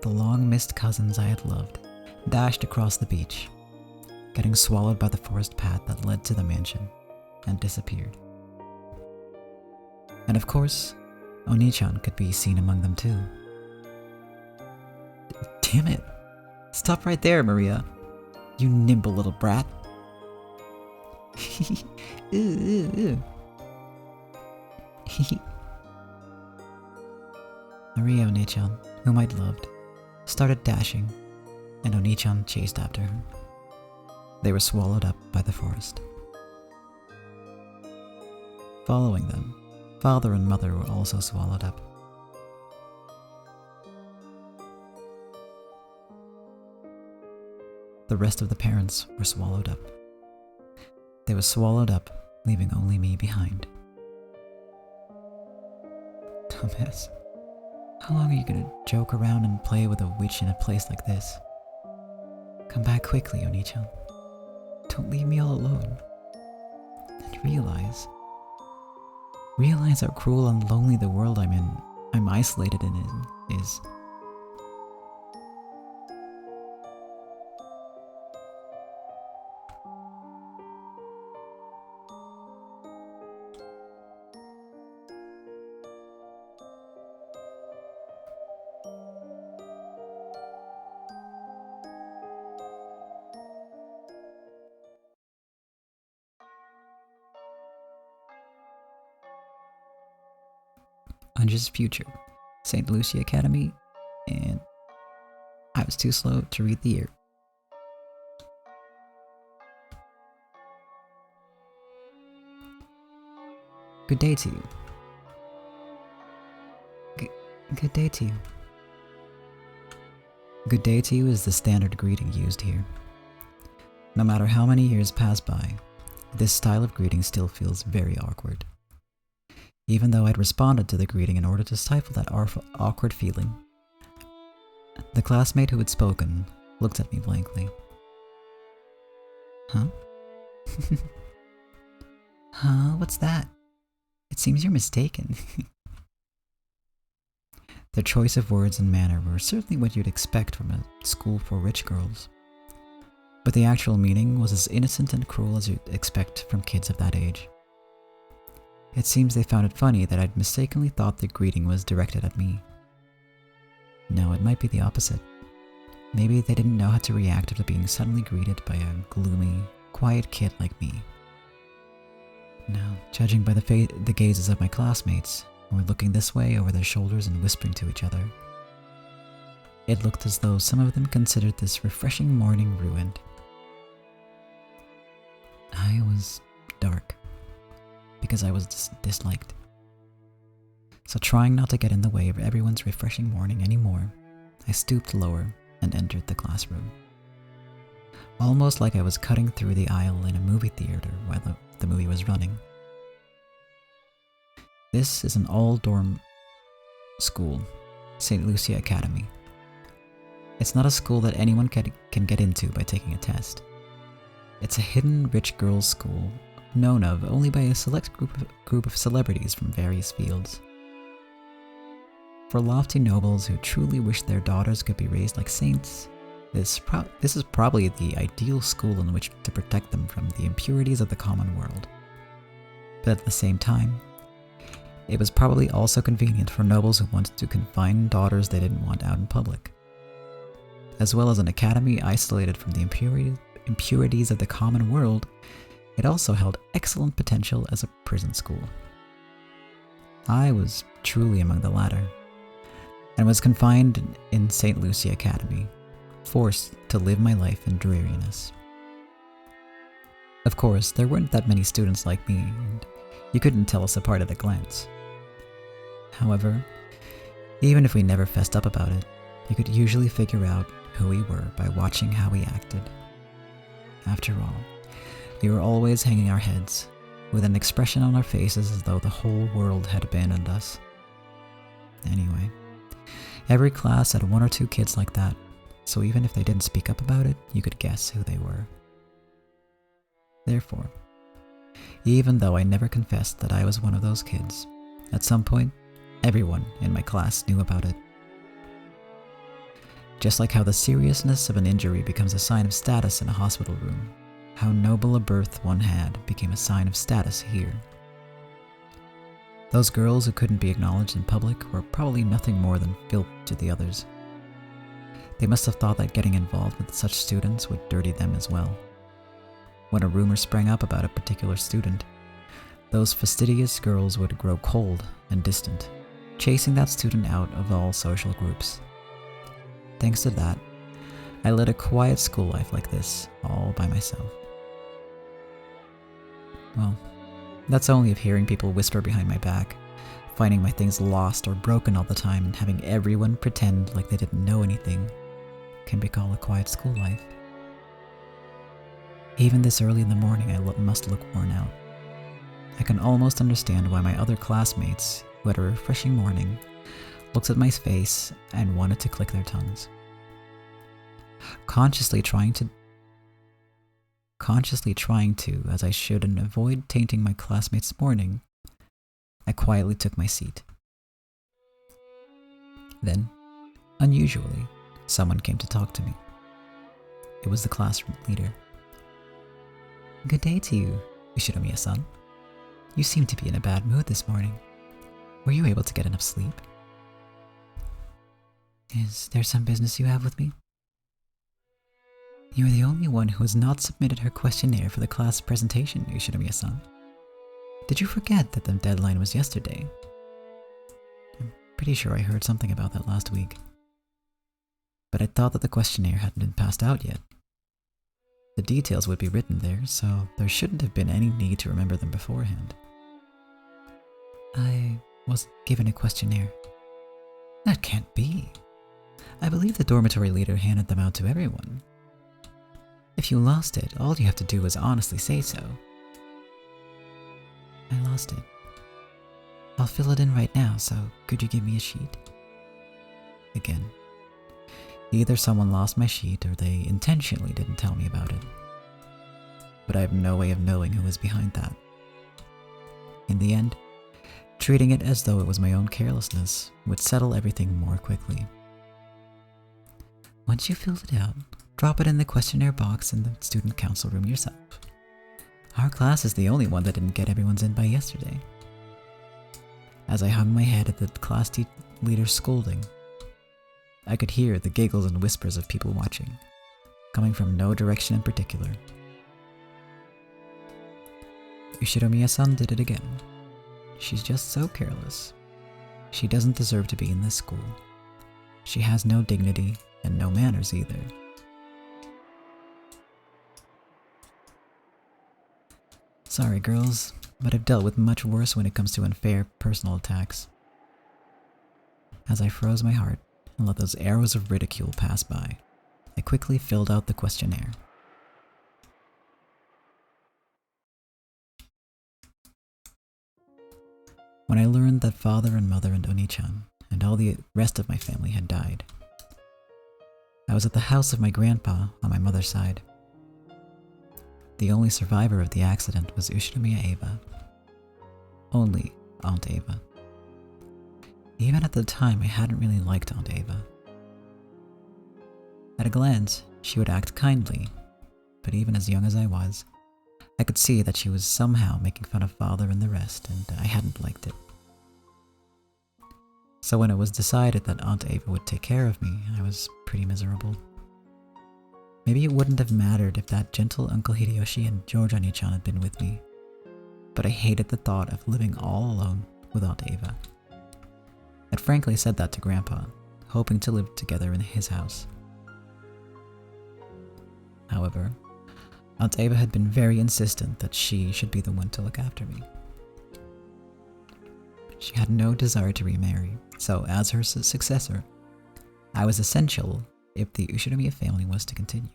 The long-missed cousins I had loved dashed across the beach, getting swallowed by the forest path that led to the mansion, and disappeared. And of course, Oni-chan could be seen among them too. Damn it! Stop right there, Maria! You nimble little brat! Ooh. Maria Oni-chan, whom I'd loved, started dashing, and Oni-chan chased after her. They were swallowed up by the forest. Following them, father and mother were also swallowed up. The rest of the parents were swallowed up. They were swallowed up, leaving only me behind. Dumbass. How long are you gonna joke around and play with a witch in a place like this? Come back quickly, Oni-chan. Don't leave me all alone. And realize how cruel and lonely the world I'm isolated in is. Unge's future, St. Lucia Academy, and I was too slow to read the year. Good day to you. Good day to you. Good day to you is the standard greeting used here. No matter how many years pass by, this style of greeting still feels very awkward. Even though I'd responded to the greeting in order to stifle that awkward feeling. The classmate who had spoken looked at me blankly. Huh? Huh? What's that? It seems you're mistaken. Their choice of words and manner were certainly what you'd expect from a school for rich girls. But the actual meaning was as innocent and cruel as you'd expect from kids of that age. It seems they found it funny that I'd mistakenly thought the greeting was directed at me. No, it might be the opposite. Maybe they didn't know how to react after being suddenly greeted by a gloomy, quiet kid like me. Now, judging by the gazes of my classmates, who were looking this way over their shoulders and whispering to each other, it looked as though some of them considered this refreshing morning ruined. I was dark, because I was disliked. So trying not to get in the way of everyone's refreshing morning anymore, I stooped lower and entered the classroom. Almost like I was cutting through the aisle in a movie theater while the movie was running. This is an all-dorm school, St. Lucia Academy. It's not a school that anyone can get into by taking a test. It's a hidden rich girls' school known of only by a select group of celebrities from various fields. For lofty nobles who truly wish their daughters could be raised like saints, this is probably the ideal school in which to protect them from the impurities of the common world. But at the same time, it was probably also convenient for nobles who wanted to confine daughters they didn't want out in public. As well as an academy isolated from the impurities of the common world, it also held excellent potential as a prison school. I was truly among the latter, and was confined in St. Lucia Academy, forced to live my life in dreariness. Of course, there weren't that many students like me, and you couldn't tell us apart at a glance. However, even if we never fessed up about it, you could usually figure out who we were by watching how we acted. After all, We were always hanging our heads, with an expression on our faces as though the whole world had abandoned us. Anyway, every class had one or two kids like that, so even if they didn't speak up about it, you could guess who they were. Therefore, even though I never confessed that I was one of those kids, at some point, everyone in my class knew about it. Just like how the seriousness of an injury becomes a sign of status in a hospital room, how noble a birth one had became a sign of status here. Those girls who couldn't be acknowledged in public were probably nothing more than filth to the others. They must have thought that getting involved with such students would dirty them as well. When a rumor sprang up about a particular student, those fastidious girls would grow cold and distant, chasing that student out of all social groups. Thanks to that, I led a quiet school life like this, all by myself. Well, that's only if hearing people whisper behind my back, finding my things lost or broken all the time, and having everyone pretend like they didn't know anything can be called a quiet school life. Even this early in the morning, I must look worn out. I can almost understand why my other classmates, who had a refreshing morning, looked at my face and wanted to click their tongues. Consciously trying to, as I should, and avoid tainting my classmates' morning, I quietly took my seat. Then, unusually, someone came to talk to me. It was the classroom leader. "Good day to you, Ushinomiya-san. You seem to be in a bad mood this morning. Were you able to get enough sleep?" "Is there some business you have with me?" "You are the only one who has not submitted her questionnaire for the class presentation, Ushinomiya-san. Did you forget that the deadline was yesterday?" "I'm pretty sure I heard something about that last week. But I thought that the questionnaire hadn't been passed out yet. The details would be written there, so there shouldn't have been any need to remember them beforehand." "I wasn't given a questionnaire." "That can't be. I believe the dormitory leader handed them out to everyone. If you lost it, all you have to do is honestly say so." "I lost it. I'll fill it in right now, so could you give me a sheet?" Again. Either someone lost my sheet or they intentionally didn't tell me about it. But I have no way of knowing who was behind that. In the end, treating it as though it was my own carelessness would settle everything more quickly. "Once you filled it out, drop it in the questionnaire box in the student council room yourself. Our class is the only one that didn't get everyone's in by yesterday." As I hung my head at the class leader's scolding, I could hear the giggles and whispers of people watching, coming from no direction in particular. Ushinomiya-san did it again. She's just so careless. She doesn't deserve to be in this school. She has no dignity and no manners either. Sorry, girls, but I've dealt with much worse when it comes to unfair personal attacks. As I froze my heart and let those arrows of ridicule pass by, I quickly filled out the questionnaire. When I learned that father and mother and Oni-chan and all the rest of my family had died, I was at the house of my grandpa on my mother's side. The only survivor of the accident was Ushinomiya Eva. Only Aunt Eva. Even at the time, I hadn't really liked Aunt Eva. At a glance, she would act kindly, but even as young as I was, I could see that she was somehow making fun of father and the rest, and I hadn't liked it. So when it was decided that Aunt Eva would take care of me, I was pretty miserable. Maybe it wouldn't have mattered if that gentle Uncle Hideyoshi and George Oni-chan had been with me, but I hated the thought of living all alone with Aunt Eva. I'd frankly said that to Grandpa, hoping to live together in his house. However, Aunt Eva had been very insistent that she should be the one to look after me. She had no desire to remarry, so as her successor, I was essential if the Ushinomiya family was to continue.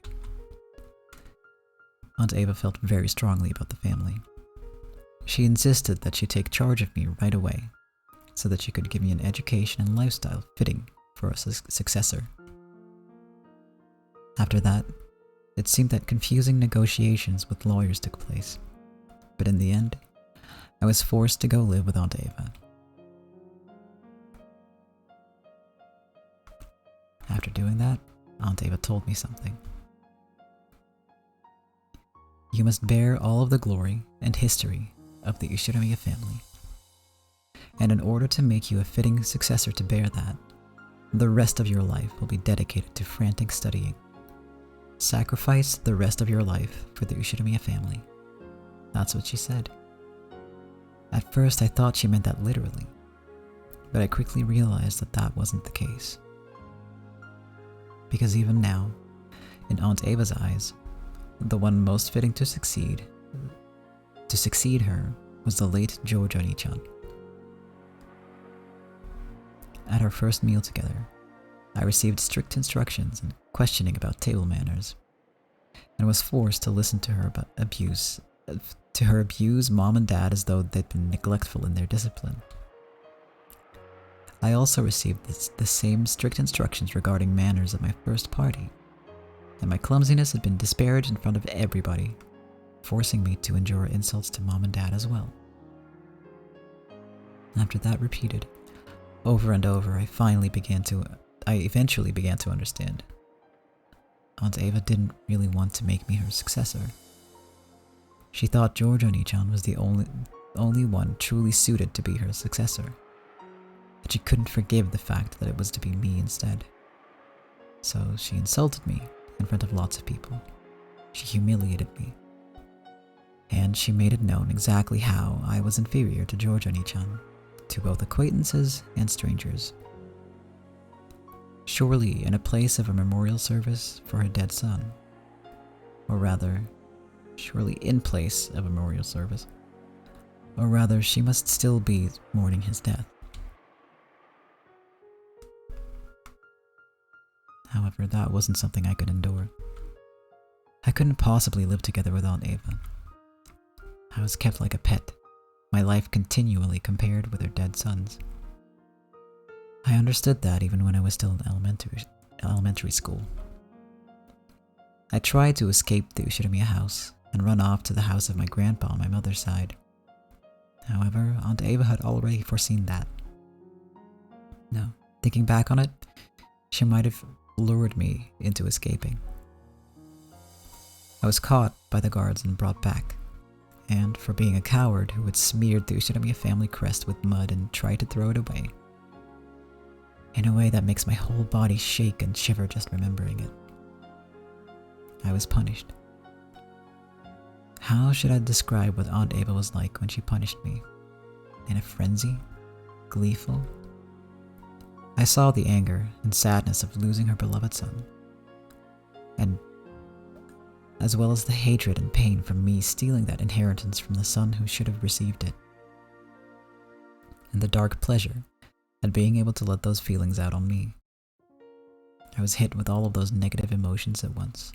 Aunt Ava felt very strongly about the family. She insisted that she take charge of me right away, so that she could give me an education and lifestyle fitting for a successor. After that, it seemed that confusing negotiations with lawyers took place, but in the end, I was forced to go live with Aunt Ava. After doing that, Aunt Ava told me something. You must bear all of the glory and history of the Ushiramiya family. And in order to make you a fitting successor to bear that, the rest of your life will be dedicated to frantic studying. Sacrifice the rest of your life for the Ushiramiya family. That's what she said. At first I thought she meant that literally, but I quickly realized that that wasn't the case. Because even now, in Aunt Ava's eyes, the one most fitting to succeed her was the late Jojo Nichan. At our first meal together, I received strict instructions and questioning about table manners, and was forced to listen to her abuse mom and dad as though they'd been neglectful in their discipline. I also received the same strict instructions regarding manners at my first party, and my clumsiness had been disparaged in front of everybody, forcing me to endure insults to mom and dad as well. After that repeated over and over, I eventually began to understand. Aunt Ava didn't really want to make me her successor. She thought Giorgio Nichan was the only one truly suited to be her successor, but she couldn't forgive the fact that it was to be me instead. So she insulted me in front of lots of people. She humiliated me. And she made it known exactly how I was inferior to Giorgio Nichan, to both acquaintances and strangers. Surely in a place of a memorial service for her dead son, or rather, surely in place of a memorial service, or rather she must still be mourning his death. However, that wasn't something I could endure. I couldn't possibly live together with Aunt Ava. I was kept like a pet, my life continually compared with her dead son's. I understood that even when I was still in elementary school. I tried to escape the Ushiramiya house and run off to the house of my grandpa on my mother's side. However, Aunt Ava had already foreseen that. No, thinking back on it, she might have lured me into escaping. I was caught by the guards and brought back, and for being a coward who had smeared the Ushiramiya family crest with mud and tried to throw it away, in a way that makes my whole body shake and shiver just remembering it. I was punished. How should I describe what Aunt Ava was like when she punished me? In a frenzy? Gleeful? I saw the anger and sadness of losing her beloved son, and as well as the hatred and pain from me stealing that inheritance from the son who should have received it, and the dark pleasure at being able to let those feelings out on me. I was hit with all of those negative emotions at once.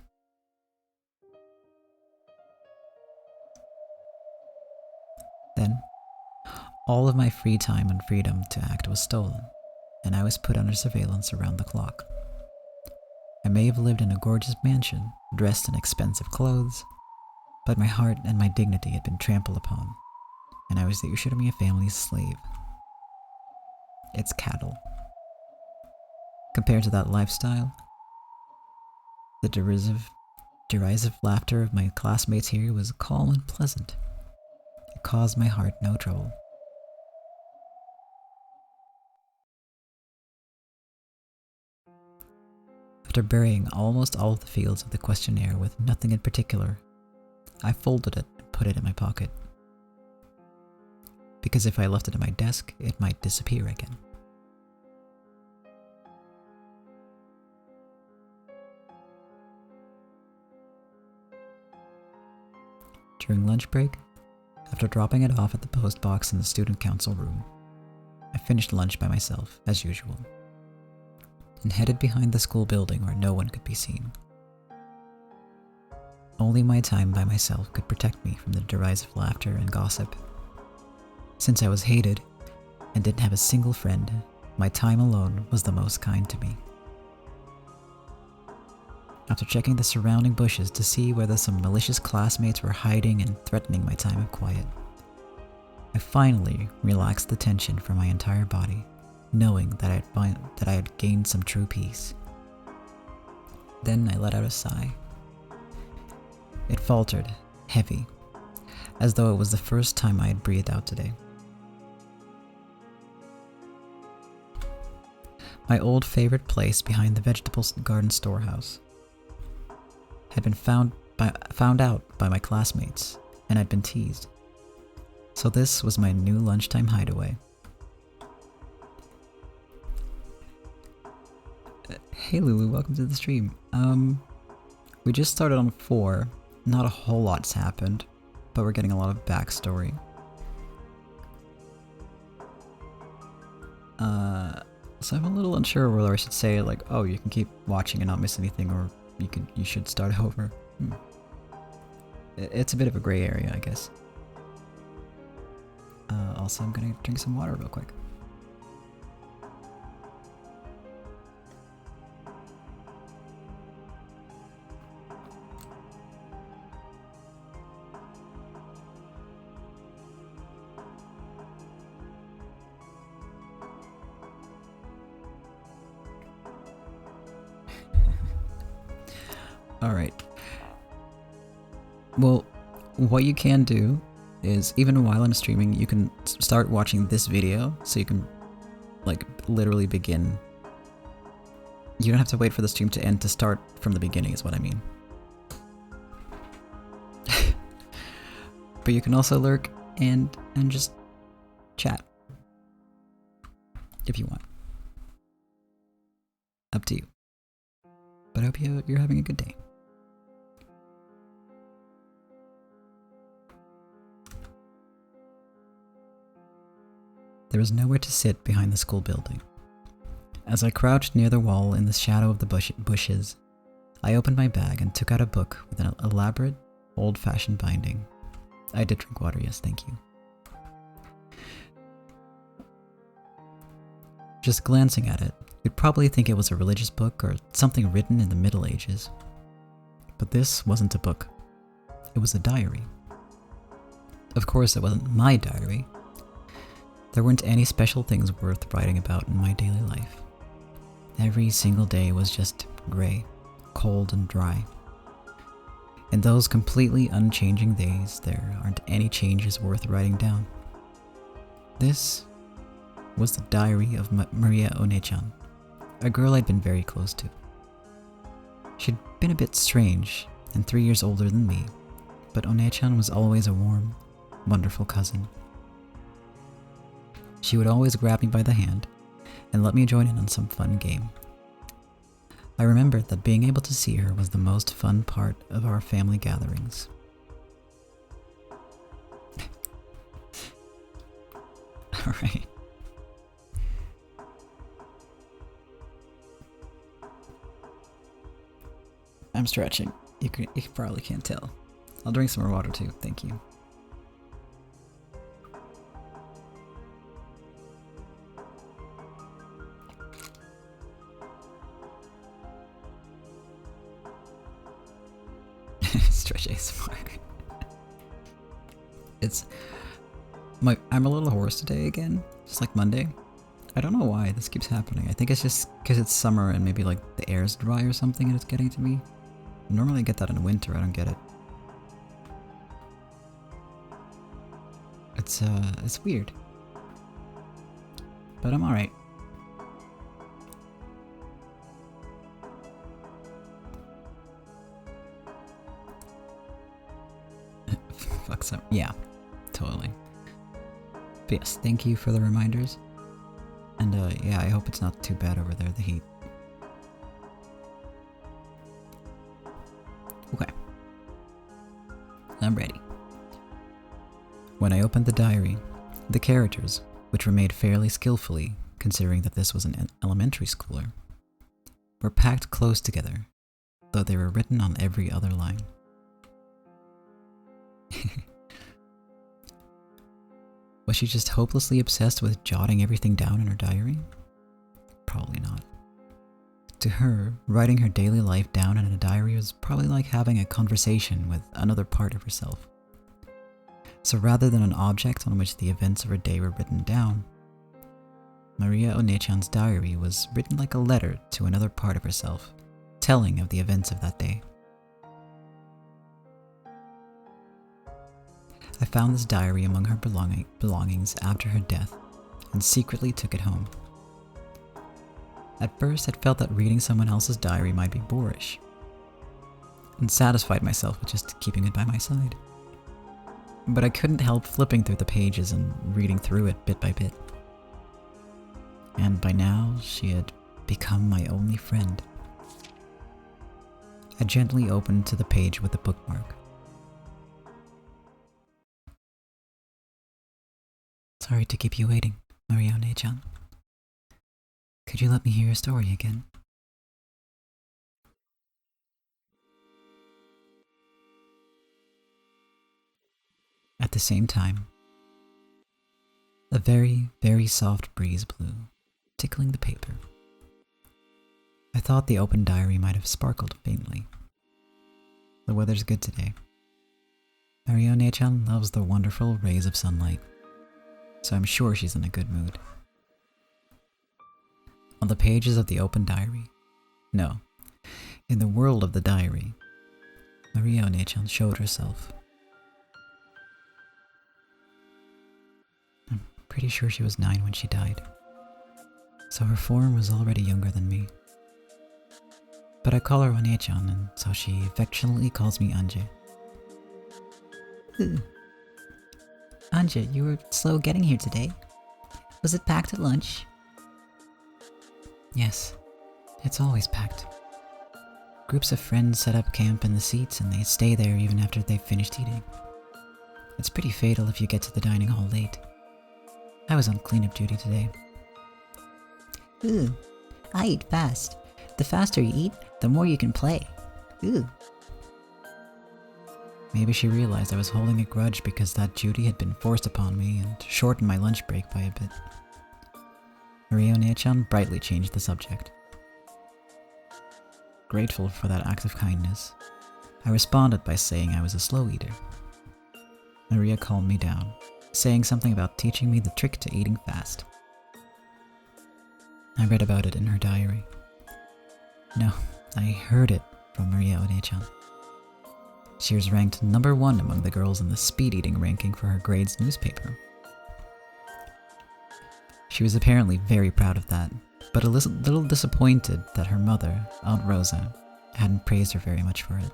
Then, all of my free time and freedom to act was stolen, and I was put under surveillance around the clock. I may have lived in a gorgeous mansion, dressed in expensive clothes, but my heart and my dignity had been trampled upon, and I was the Ushiramiya family's slave. Its cattle. Compared to that lifestyle, the derisive laughter of my classmates here was calm and pleasant. It caused my heart no trouble. After burying almost all of the fields of the questionnaire with nothing in particular, I folded it and put it in my pocket. Because if I left it at my desk, it might disappear again. During lunch break, after dropping it off at the post box in the student council room, I finished lunch by myself, as usual, and headed behind the school building where no one could be seen. Only my time by myself could protect me from the derisive laughter and gossip. Since I was hated and didn't have a single friend, my time alone was the most kind to me. After checking the surrounding bushes to see whether some malicious classmates were hiding and threatening my time of quiet, I finally relaxed the tension from my entire body, knowing that I had gained some true peace. Then I let out a sigh. It faltered, heavy, as though it was the first time I had breathed out today. My old favorite place behind the vegetable garden storehouse had been found out by my classmates, and I'd been teased. So this was my new lunchtime hideaway. Hey Lulu, welcome to the stream. We just started on 4. Not a whole lot's happened, but we're getting a lot of backstory. So I'm a little unsure whether I should say like, oh, you can keep watching and not miss anything, or you should start over. It's a bit of a gray area, I guess. Also, I'm gonna drink some water real quick. Alright. Well, what you can do is, even while I'm streaming, you can start watching this video, so you can, like, literally begin. You don't have to wait for the stream to end to start from the beginning, is what I mean. But you can also lurk and just chat. If you want. Up to you. But I hope you're having a good day. There was nowhere to sit behind the school building. As I crouched near the wall in the shadow of the bushes, I opened my bag and took out a book with an elaborate, old-fashioned binding. I did drink water, yes, thank you. Just glancing at it, you'd probably think it was a religious book or something written in the Middle Ages. But this wasn't a book. It was a diary. Of course, it wasn't my diary. There weren't any special things worth writing about in my daily life. Every single day was just gray, cold, and dry. In those completely unchanging days, there aren't any changes worth writing down. This was the diary of Maria One-chan, a girl I'd been very close to. She'd been a bit strange and 3 years older than me, but One-chan was always a warm, wonderful cousin. She would always grab me by the hand and let me join in on some fun game. I remembered that being able to see her was the most fun part of our family gatherings. Alright. I'm stretching. You probably can't tell. I'll drink some more water too, thank you. Stretch ASMR. I'm a little hoarse today again, just like Monday. I don't know why this keeps happening. I think it's just because it's summer and maybe like the air's dry or something and it's getting to me. Normally I get that in winter, I don't get it. It's weird. But I'm alright. Fuck some, yeah, totally. But yes, thank you for the reminders. And yeah, I hope it's not too bad over there, the heat. Okay. I'm ready. When I opened the diary, the characters, which were made fairly skillfully, considering that this was an elementary schooler, were packed close together, though they were written on every other line. Was she just hopelessly obsessed with jotting everything down in her diary? Probably not. To her, writing her daily life down in a diary was probably like having a conversation with another part of herself. So rather than an object on which the events of her day were written down, Maria Onechan's diary was written like a letter to another part of herself, telling of the events of that day. I found this diary among her belongings after her death, and secretly took it home. At first, I felt that reading someone else's diary might be boorish, and satisfied myself with just keeping it by my side. But I couldn't help flipping through the pages and reading through it bit by bit. And by now, she had become my only friend. I gently opened to the page with a bookmark. Sorry to keep you waiting, Maria Onechan. Could you let me hear your story again? At the same time, a very, very soft breeze blew, tickling the paper. I thought the open diary might have sparkled faintly. The weather's good today. Maria Onechan loves the wonderful rays of sunlight, so I'm sure she's in a good mood. On the pages of the open diary, no, in the world of the diary, Maria Onechan showed herself. I'm pretty sure she was 9 when she died, so her form was already younger than me. But I call her Onechan, and so she affectionately calls me Anje. Ooh. Anja, you were slow getting here today. Was it packed at lunch? Yes, it's always packed. Groups of friends set up camp in the seats and they stay there even after they've finished eating. It's pretty fatal if you get to the dining hall late. I was on cleanup duty today. Ooh, I eat fast. The faster you eat, the more you can play. Ooh. Maybe she realized I was holding a grudge because that duty had been forced upon me and shortened my lunch break by a bit. Maria Onechan brightly changed the subject. Grateful for that act of kindness, I responded by saying I was a slow eater. Maria calmed me down, saying something about teaching me the trick to eating fast. I read about it in her diary. No, I heard it from Maria Onechan. She was ranked number 1 among the girls in the speed eating ranking for her grade's newspaper. She was apparently very proud of that, but a little disappointed that her mother, Aunt Rosa, hadn't praised her very much for it.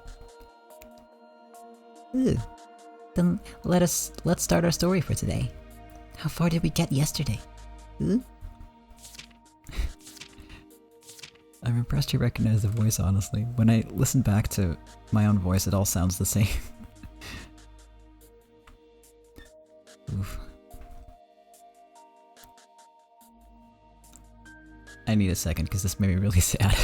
Ooh. Then let's start our story for today. How far did we get yesterday? Ooh. I'm impressed you recognize the voice, honestly. When I listen back to my own voice, it all sounds the same. Oof. I need a second because this made me really sad.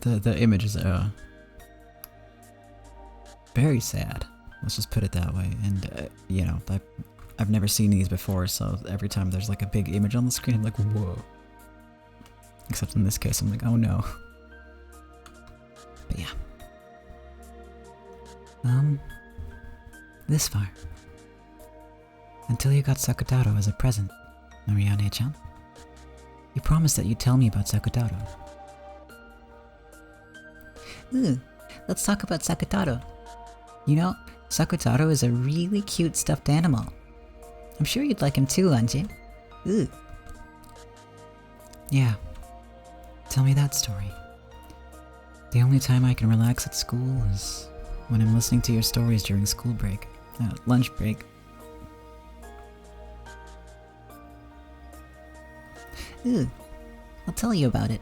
The image is very sad. Let's just put it that way. And you know, I've never seen these before, so every time there's like a big image on the screen, I'm like, whoa. Except in this case, I'm like, oh no. But yeah. This far. Until you got Sakutaro as a present, Maria Onechan. You promised that you'd tell me about Sakutaro. Ooh, let's talk about Sakutaro. You know, Sakutaro is a really cute stuffed animal. I'm sure you'd like him too, Anje. Ooh. Yeah. Tell me that story. The only time I can relax at school is when I'm listening to your stories during school break. Lunch break. Ooh. I'll tell you about it.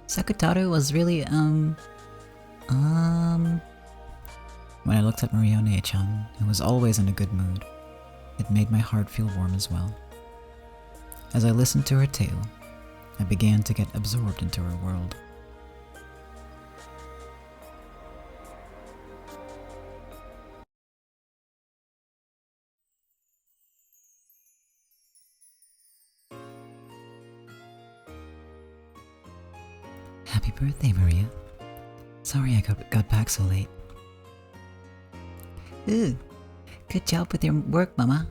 Sakutaro was really, When I looked at Maria Onechan, who was always in a good mood, it made my heart feel warm as well. As I listened to her tale, I began to get absorbed into her world. Happy birthday, Maria. Sorry I got back so late. Ooh, good job with your work, Mama.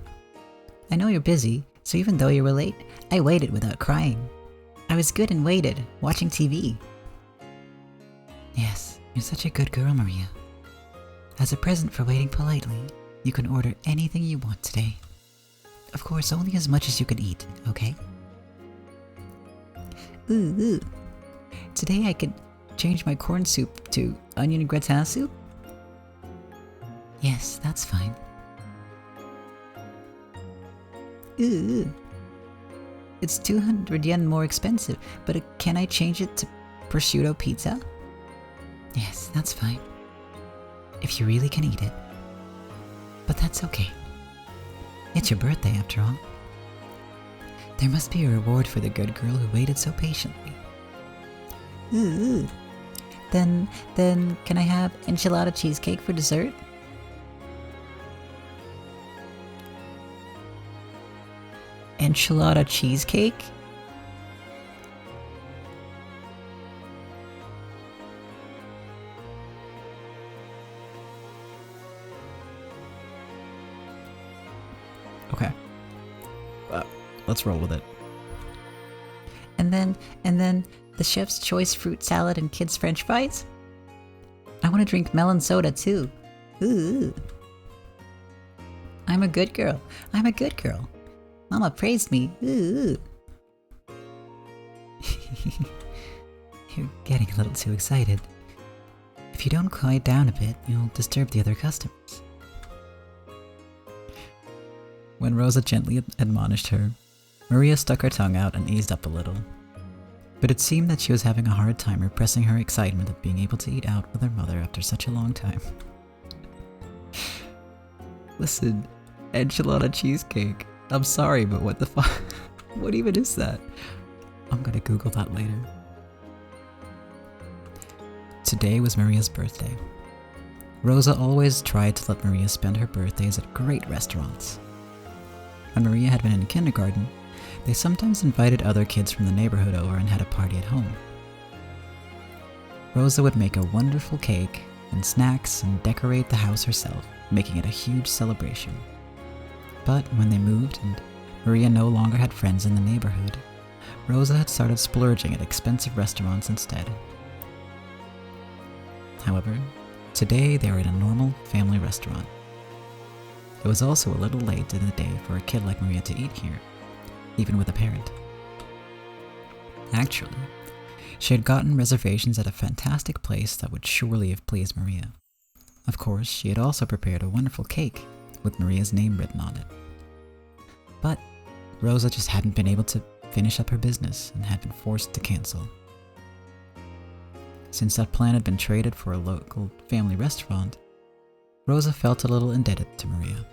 I know you're busy, so even though you were late, I waited without crying. I was good and waited, watching TV. Yes, you're such a good girl, Maria. As a present for waiting politely, you can order anything you want today. Of course, only as much as you can eat, okay? Ooh. Today I could change my corn soup to onion gratin soup? Yes, that's fine. Ooh. It's 200 yen more expensive, but can I change it to prosciutto pizza? Yes, that's fine. If you really can eat it. But that's okay. It's your birthday after all. There must be a reward for the good girl who waited so patiently. Ooh. Then can I have enchilada cheesecake for dessert? Enchilada cheesecake? Okay. Let's roll with it. And then the chef's choice fruit salad and kids' french fries? I want to drink melon soda too. Ooh. I'm a good girl. Mama praised me. Ooh. You're getting a little too excited. If you don't quiet down a bit, you'll disturb the other customers. When Rosa gently admonished her, Maria stuck her tongue out and eased up a little. But it seemed that she was having a hard time repressing her excitement of being able to eat out with her mother after such a long time. Listen, enchilada cheesecake. I'm sorry, but what the fuck? What even is that? I'm gonna Google that later. Today was Maria's birthday. Rosa always tried to let Maria spend her birthdays at great restaurants. When Maria had been in kindergarten, they sometimes invited other kids from the neighborhood over and had a party at home. Rosa would make a wonderful cake and snacks and decorate the house herself, making it a huge celebration. But when they moved and Maria no longer had friends in the neighborhood, Rosa had started splurging at expensive restaurants instead. However, today they were in a normal family restaurant. It was also a little late in the day for a kid like Maria to eat here, even with a parent. Actually, she had gotten reservations at a fantastic place that would surely have pleased Maria. Of course, she had also prepared a wonderful cake with Maria's name written on it. But Rosa just hadn't been able to finish up her business and had been forced to cancel. Since that plan had been traded for a local family restaurant, Rosa felt a little indebted to Maria.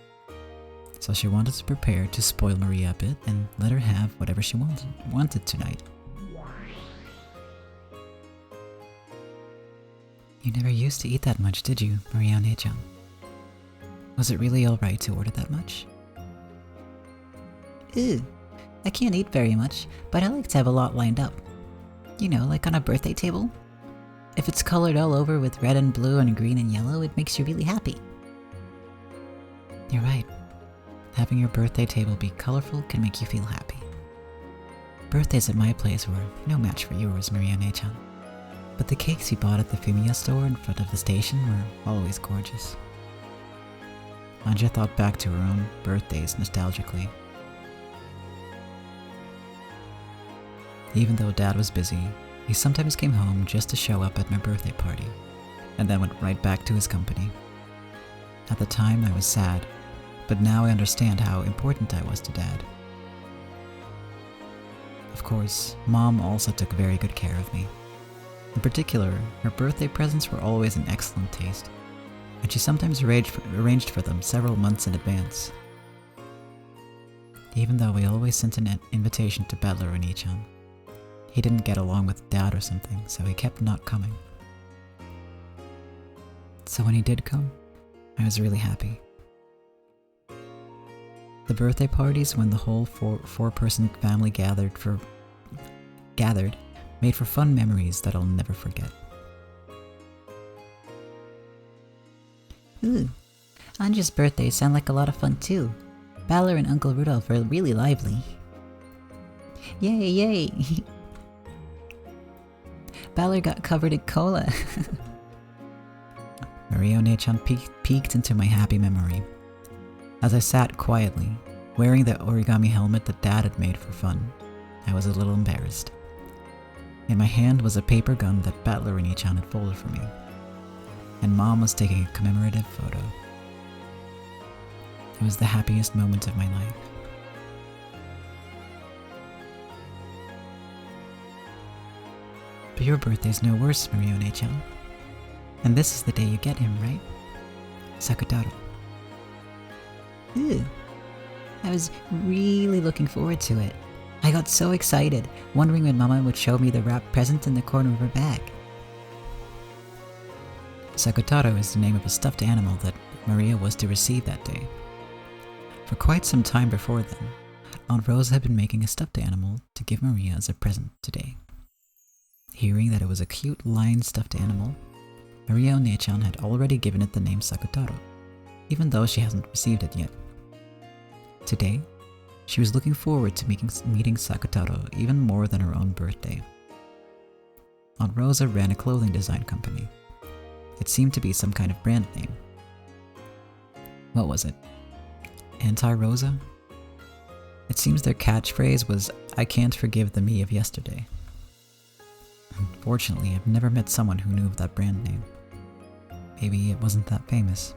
So she wanted to prepare to spoil Maria a bit and let her have whatever she wanted tonight. You never used to eat that much, did you, Maria One-chan? Was it really alright to order that much? Ooh, I can't eat very much, but I like to have a lot lined up. You know, like on a birthday table. If it's colored all over with red and blue and green and yellow, it makes you really happy. You're right. Having your birthday table be colorful can make you feel happy. Birthdays at my place were no match for yours, Maria One-chan. But the cakes you bought at the Fumiya store in front of the station were always gorgeous. Anja thought back to her own birthdays nostalgically. Even though Dad was busy, he sometimes came home just to show up at my birthday party, and then went right back to his company. At the time, I was sad, but now I understand how important I was to Dad. Of course, Mom also took very good care of me. In particular, her birthday presents were always in excellent taste, and she sometimes arranged for them several months in advance. Even though we always sent an invitation to Butler One-chan, he didn't get along with Dad or something, so he kept not coming. So when he did come, I was really happy. The birthday parties, when the whole four-person family gathered, made for fun memories that I'll never forget. Ooh, Anja's birthdays sound like a lot of fun too. Balor and Uncle Rudolph are really lively. Yay, yay! Balor got covered in cola. Mario-ne-chan peeked into my happy memory. As I sat quietly, wearing the origami helmet that Dad had made for fun, I was a little embarrassed. In my hand was a paper gun that Balor-ne-chan had folded for me, and Mom was taking a commemorative photo. It was the happiest moment of my life. But your birthday's no worse, Mario-ne-chan. And this is the day you get him, right? Sakutaro. Ooh, I was really looking forward to it. I got so excited, wondering when Mama would show me the wrapped present in the corner of her bag. Sakutaro is the name of a stuffed animal that Maria was to receive that day. For quite some time before then, Aunt Rosa had been making a stuffed animal to give Maria as a present today. Hearing that it was a cute lion stuffed animal, Mario-ne-chan had already given it the name Sakutaro, even though she hasn't received it yet. Today, she was looking forward to meeting Sakutaro even more than her own birthday. Aunt Rosa ran a clothing design company. It seemed to be some kind of brand name. What was it? Anti-Rosa? It seems their catchphrase was, "I can't forgive the me of yesterday." Unfortunately, I've never met someone who knew of that brand name. Maybe it wasn't that famous.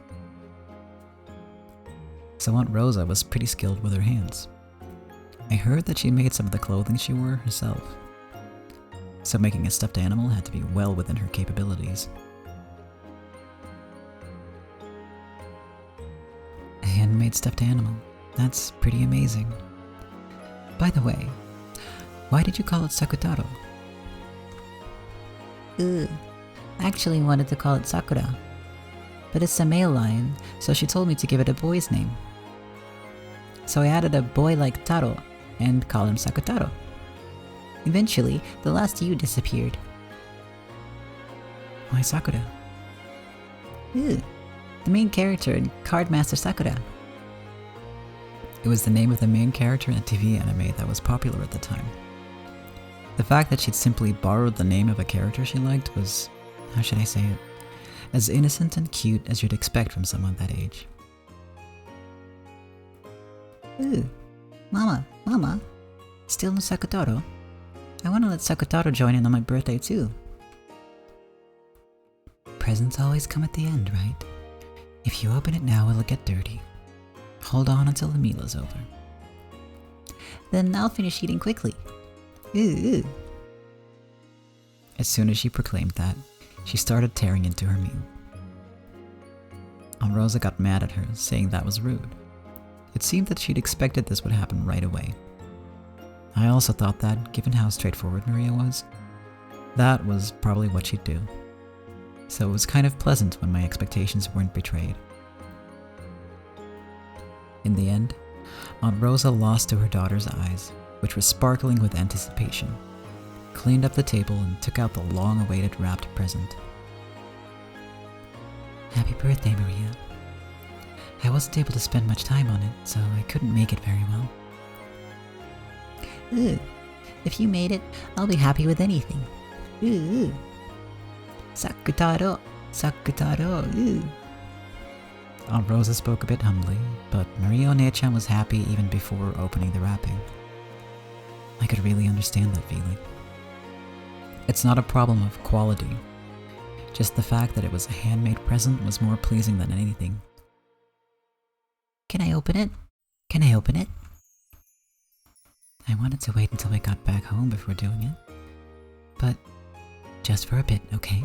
So Aunt Rosa was pretty skilled with her hands. I heard that she made some of the clothing she wore herself. So making a stuffed animal had to be well within her capabilities. A handmade stuffed animal. That's pretty amazing. By the way, why did you call it Sakutaro? Ooh, I actually wanted to call it Sakura. But it's a male lion, so she told me to give it a boy's name. So I added a boy like Taro and called him Sakutaro. Eventually, the last U disappeared. Why Sakura? Ooh, the main character in Cardmaster Sakura. It was the name of the main character in a TV anime that was popular at the time. The fact that she'd simply borrowed the name of a character she liked was, how should I say it, as innocent and cute as you'd expect from someone that age. Ooh, Mama, still no Sakutaro? I want to let Sakutaro join in on my birthday too. Presents always come at the end, right? If you open it now, it'll get dirty. Hold on until the meal is over. Then I'll finish eating quickly. Ooh. As soon as she proclaimed that, she started tearing into her meal. Aunt Rosa got mad at her, saying that was rude. It seemed that she'd expected this would happen right away. I also thought that, given how straightforward Maria was, that was probably what she'd do. So it was kind of pleasant when my expectations weren't betrayed. In the end, Aunt Rosa lost to her daughter's eyes, which were sparkling with anticipation, cleaned up the table and took out the long-awaited wrapped present. Happy birthday, Maria. I wasn't able to spend much time on it, so I couldn't make it very well. Ooh, if you made it, I'll be happy with anything. Ooh. Sakutaro, ooh. Aunt Rosa spoke a bit humbly, but Mario-ne-chan was happy even before opening the wrapping. I could really understand that feeling. It's not a problem of quality. Just the fact that it was a handmade present was more pleasing than anything. Can I open it? I wanted to wait until we got back home before doing it. But just for a bit, okay?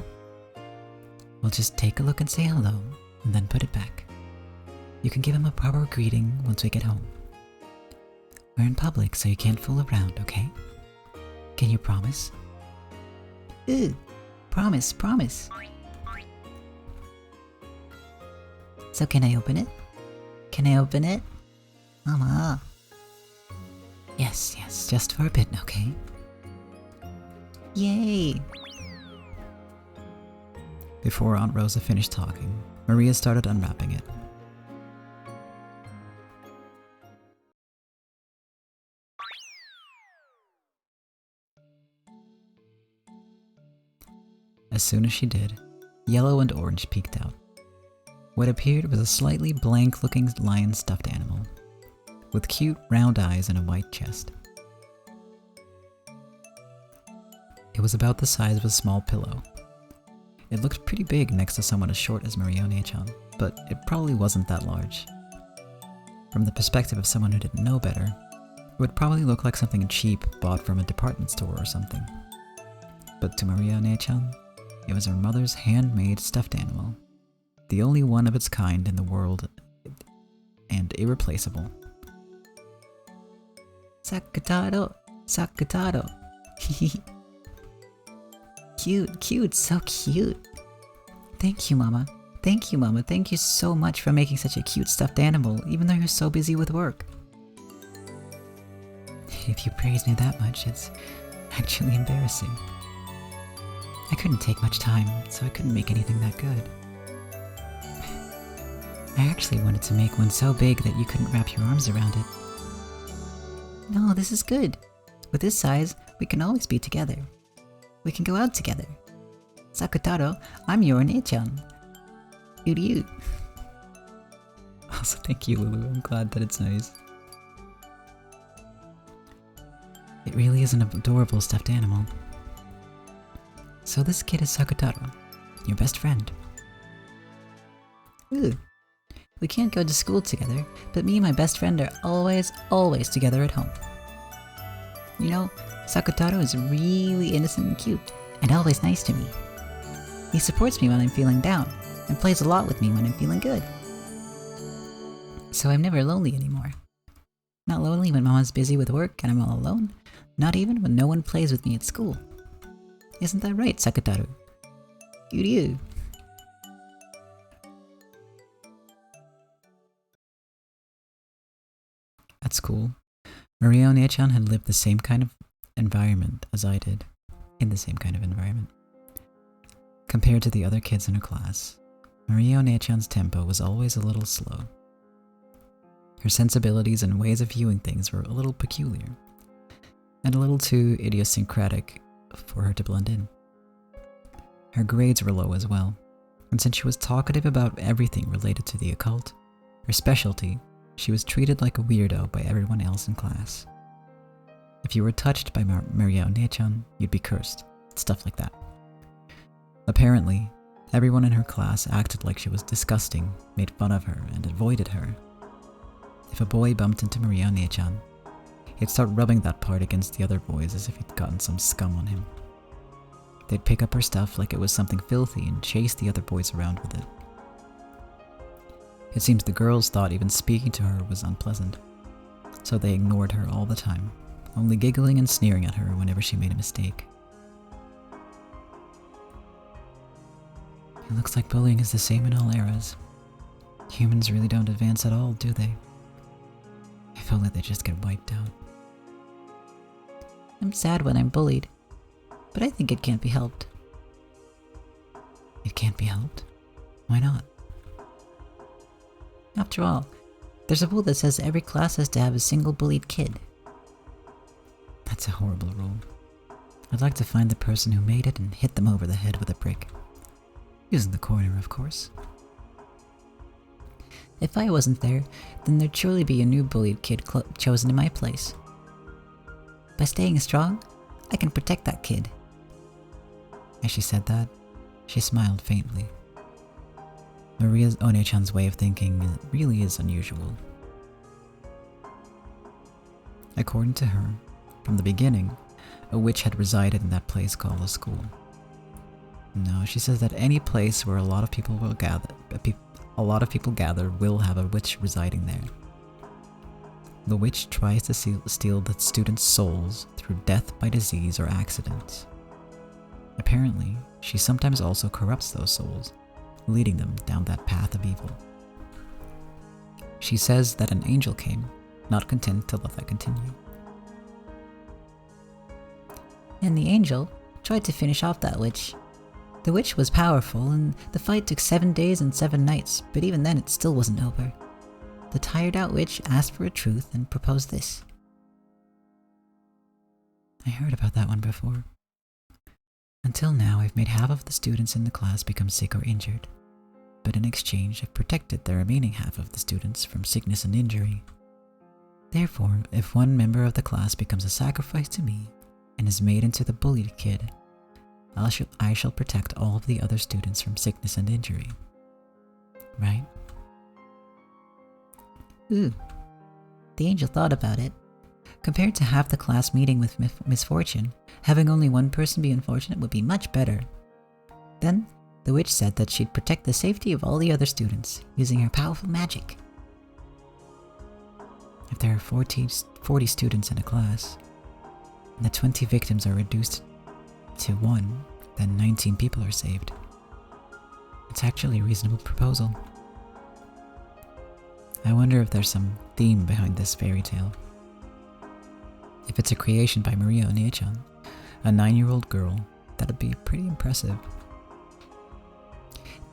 We'll just take a look and say hello, and then put it back. You can give him a proper greeting once we get home. We're in public, so you can't fool around, okay? Can you promise? Ooh, promise. So can I open it? Can I open it? Mama. Yes, just for a bit, okay? Yay! Before Aunt Rosa finished talking, Maria started unwrapping it. As soon as she did, yellow and orange peeked out. What appeared was a slightly blank-looking lion stuffed animal, with cute round eyes and a white chest. It was about the size of a small pillow. It looked pretty big next to someone as short as Maria Onechan, but it probably wasn't that large. From the perspective of someone who didn't know better, it would probably look like something cheap bought from a department store or something. But to Maria Onechan, it was her mother's handmade stuffed animal, the only one of its kind in the world, and irreplaceable. Sakutaro! Cute, so cute. Thank you, Mama. Thank you so much for making such a cute stuffed animal, even though you're so busy with work. If you praise me that much, it's actually embarrassing. I couldn't take much time, so I couldn't make anything that good. I actually wanted to make one so big that you couldn't wrap your arms around it. No, this is good. With this size, we can always be together. We can go out together. Sakutaro, I'm your Onechan. You. Also, thank you, Lulu. I'm glad that it's nice. It really is an adorable stuffed animal. So this kid is Sakutaro, your best friend. Ooh. We can't go to school together, but me and my best friend are always together at home. You know, Sakutaro is really innocent and cute, and always nice to me. He supports me when I'm feeling down, and plays a lot with me when I'm feeling good. So I'm never lonely anymore. Not lonely when Mama's busy with work and I'm all alone, not even when no one plays with me at school. Isn't that right, Sakutaro? You. At school, Maria Onechan had lived the same kind of environment as I did, in the same kind of environment. Compared to the other kids in her class, Maria Onechan's tempo was always a little slow. Her sensibilities and ways of viewing things were a little peculiar, and a little too idiosyncratic for her to blend in. Her grades were low as well, and since she was talkative about everything related to the occult, her specialty, she was treated like a weirdo by everyone else in class. If you were touched by Maria Onechan, you'd be cursed, stuff like that. Apparently, everyone in her class acted like she was disgusting, made fun of her, and avoided her. If a boy bumped into Maria Onechan, he'd start rubbing that part against the other boys as if he'd gotten some scum on him. They'd pick up her stuff like it was something filthy and chase the other boys around with it. It seems the girls thought even speaking to her was unpleasant, so they ignored her all the time, only giggling and sneering at her whenever she made a mistake. It looks like bullying is the same in all eras. Humans really don't advance at all, do they? If only they just get wiped out. I'm sad when I'm bullied, but I think it can't be helped. It can't be helped? Why not? After all, there's a rule that says every class has to have a single bullied kid. That's a horrible rule. I'd like to find the person who made it and hit them over the head with a brick. Using the corner, of course. If I wasn't there, then there'd surely be a new bullied kid chosen in my place. By staying strong, I can protect that kid. As she said that, she smiled faintly. Maria Onechan's way of thinking really is unusual. According to her, from the beginning, a witch had resided in that place called a school. No, she says that any place where a lot of people gather will have a witch residing there. The witch tries to steal the students' souls through death by disease or accidents. Apparently, she sometimes also corrupts those souls, leading them down that path of evil. She says that an angel came, not content to let that continue. And the angel tried to finish off that witch. The witch was powerful, and the fight took 7 days and 7 nights, but even then it still wasn't over. The tired out witch asked for a truth and proposed this. I heard about that one before. Until now, I've made half of the students in the class become sick or injured, but in exchange, I've protected the remaining half of the students from sickness and injury. Therefore, if one member of the class becomes a sacrifice to me and is made into the bullied kid, I shall protect all of the other students from sickness and injury. Right? Ooh. The angel thought about it. Compared to half the class meeting with misfortune, having only one person be unfortunate would be much better. Then, the witch said that she'd protect the safety of all the other students, using her powerful magic. If there are 40 students in a class, and the 20 victims are reduced to 1, then 19 people are saved. It's actually a reasonable proposal. I wonder if there's some theme behind this fairy tale. If it's a creation by Maria Onee-chan, a 9-year-old girl, that'd be pretty impressive.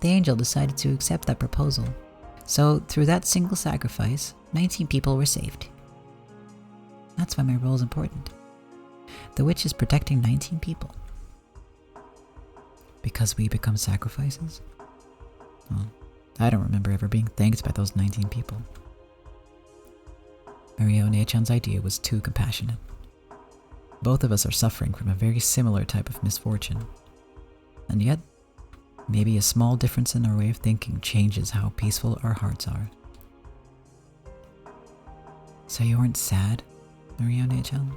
The angel decided to accept that proposal, so through that single sacrifice, 19 people were saved. That's why my role is important. The witch is protecting 19 people. Because we become sacrifices? Well, I don't remember ever being thanked by those 19 people. Maria Onee-chan's idea was too compassionate. Both of us are suffering from a very similar type of misfortune. And yet, maybe a small difference in our way of thinking changes how peaceful our hearts are. So you weren't sad, Maria Onee-chan?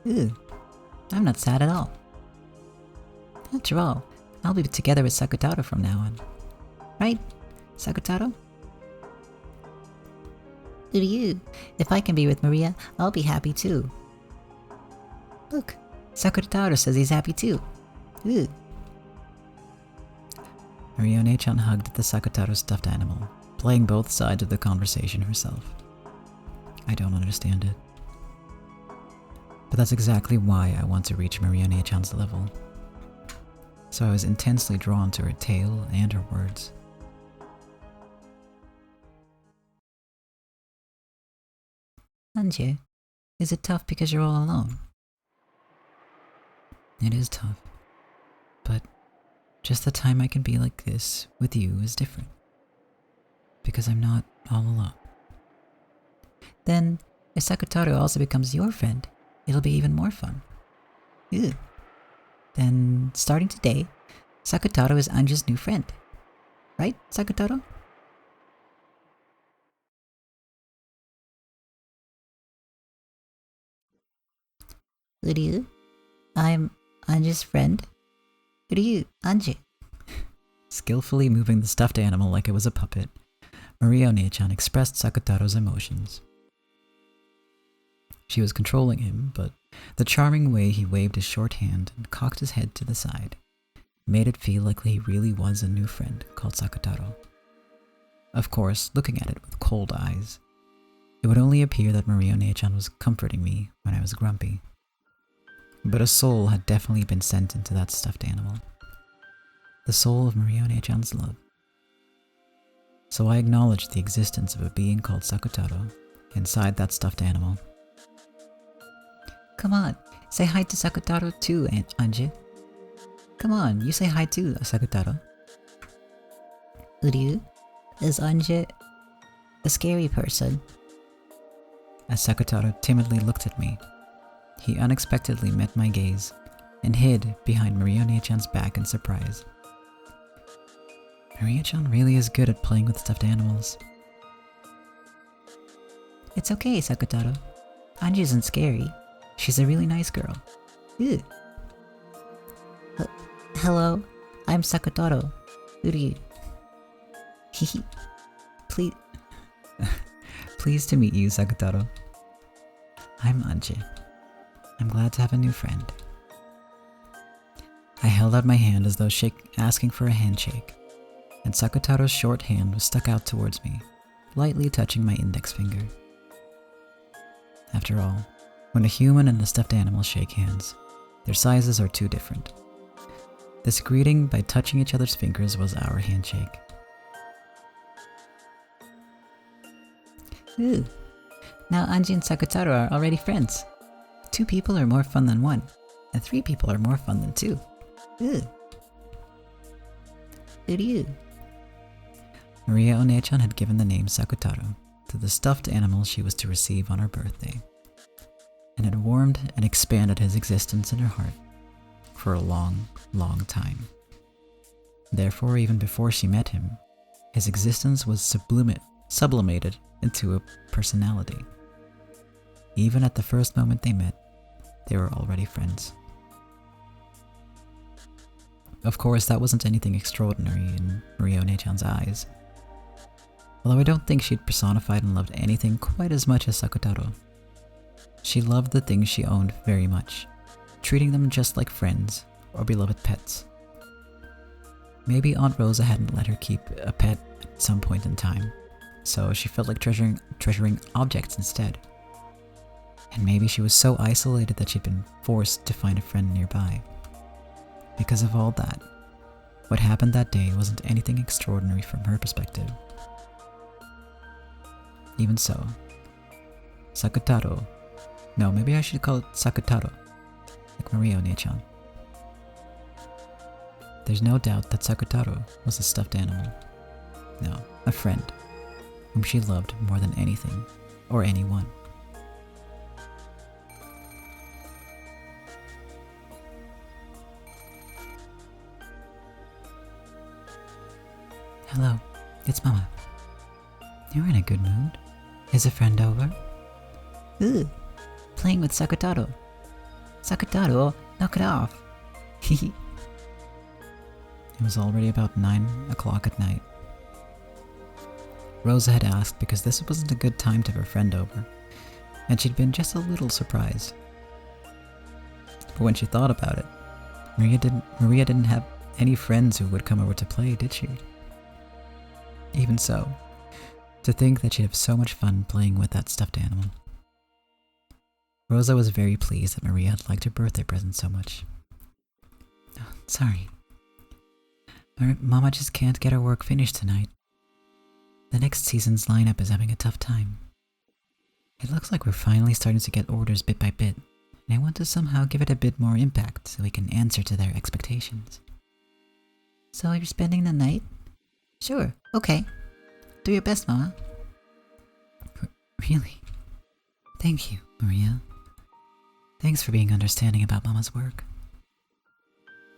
Ooh, I'm not sad at all. After all, I'll be together with Sakutaro from now on. Right, Sakutaro? Uryu, if I can be with Maria, I'll be happy too. Look, Sakutaro says he's happy too. Ooh. Maria Onee-chan hugged the Sakutaro stuffed animal, playing both sides of the conversation herself. I don't understand it. But that's exactly why I want to reach Maria Onee-chan's level. So I was intensely drawn to her tale and her words. Anje, is it tough because you're all alone? It is tough. But just the time I can be like this with you is different. Because I'm not all alone. Then, if Sakutaro also becomes your friend, it'll be even more fun. Ew. Then, starting today, Sakutaro is Anja's new friend. Right, Sakutaro? Uryu, I'm Anja's friend. Uryu, Anje. Skillfully moving the stuffed animal like it was a puppet, Maria Onee-chan expressed Sakutaro's emotions. She was controlling him, but the charming way he waved his short hand and cocked his head to the side made it feel like he really was a new friend called Sakutaro. Of course, looking at it with cold eyes, it would only appear that Maria Onee-chan was comforting me when I was grumpy. But a soul had definitely been sent into that stuffed animal. The soul of Maria Onee-chan's love. So I acknowledged the existence of a being called Sakutaro inside that stuffed animal. Come on, say hi to Sakutaro too, Anje. Come on, you say hi too, Sakutaro. Uryu, is Anje a scary person? As Sakutaro timidly looked at me, he unexpectedly met my gaze and hid behind Maria Onee-chan's back in surprise. Maria-chan really is good at playing with stuffed animals. It's okay, Sakutaro. Anje isn't scary. She's a really nice girl. Ew. Hello, I'm Sakutaro. Uryu. Hehe. Pleased to meet you, Sakutaro. I'm Anje. I'm glad to have a new friend. I held out my hand as though asking for a handshake, and Sakutaro's short hand was stuck out towards me, lightly touching my index finger. After all, when a human and a stuffed animal shake hands, their sizes are too different. This greeting by touching each other's fingers was our handshake. Ooh. Now Anji and Sakutaro are already friends. 2 people are more fun than 1, and 3 people are more fun than 2. Ooh. Uryu. Maria One-chan had given the name Sakutaro to the stuffed animal she was to receive on her birthday, and had warmed and expanded his existence in her heart for a long, long time. Therefore, even before she met him, his existence was sublimated into a personality. Even at the first moment they met, they were already friends. Of course, that wasn't anything extraordinary in Maria One-chan's eyes, although I don't think she'd personified and loved anything quite as much as Sakutaro. She loved the things she owned very much, treating them just like friends or beloved pets. Maybe Aunt Rosa hadn't let her keep a pet at some point in time, so she felt like treasuring objects instead. And maybe she was so isolated that she'd been forced to find a friend nearby. Because of all that, what happened that day wasn't anything extraordinary from her perspective. Even so, Sakutaro, no, maybe I should call it Sakutaro, like Maria One-chan. There's no doubt that Sakutaro was a stuffed animal. No, a friend, whom she loved more than anything or anyone. Hello, it's Mama. You're in a good mood. Is a friend over? Ooh, playing with Sakutaro. Sakutaro, knock it off. Hehe. It was already about 9 o'clock at night. Rosa had asked because this wasn't a good time to have her friend over, and she'd been just a little surprised. But when she thought about it, Maria didn't have any friends who would come over to play, did she? Even so, to think that she'd have so much fun playing with that stuffed animal. Rosa was very pleased that Maria had liked her birthday present so much. Oh, sorry. Mama just can't get her work finished tonight. The next season's lineup is having a tough time. It looks like we're finally starting to get orders bit by bit, and I want to somehow give it a bit more impact so we can answer to their expectations. So you're spending the night? Sure, okay. Do your best, Mama. Really? Thank you, Maria. Thanks for being understanding about Mama's work.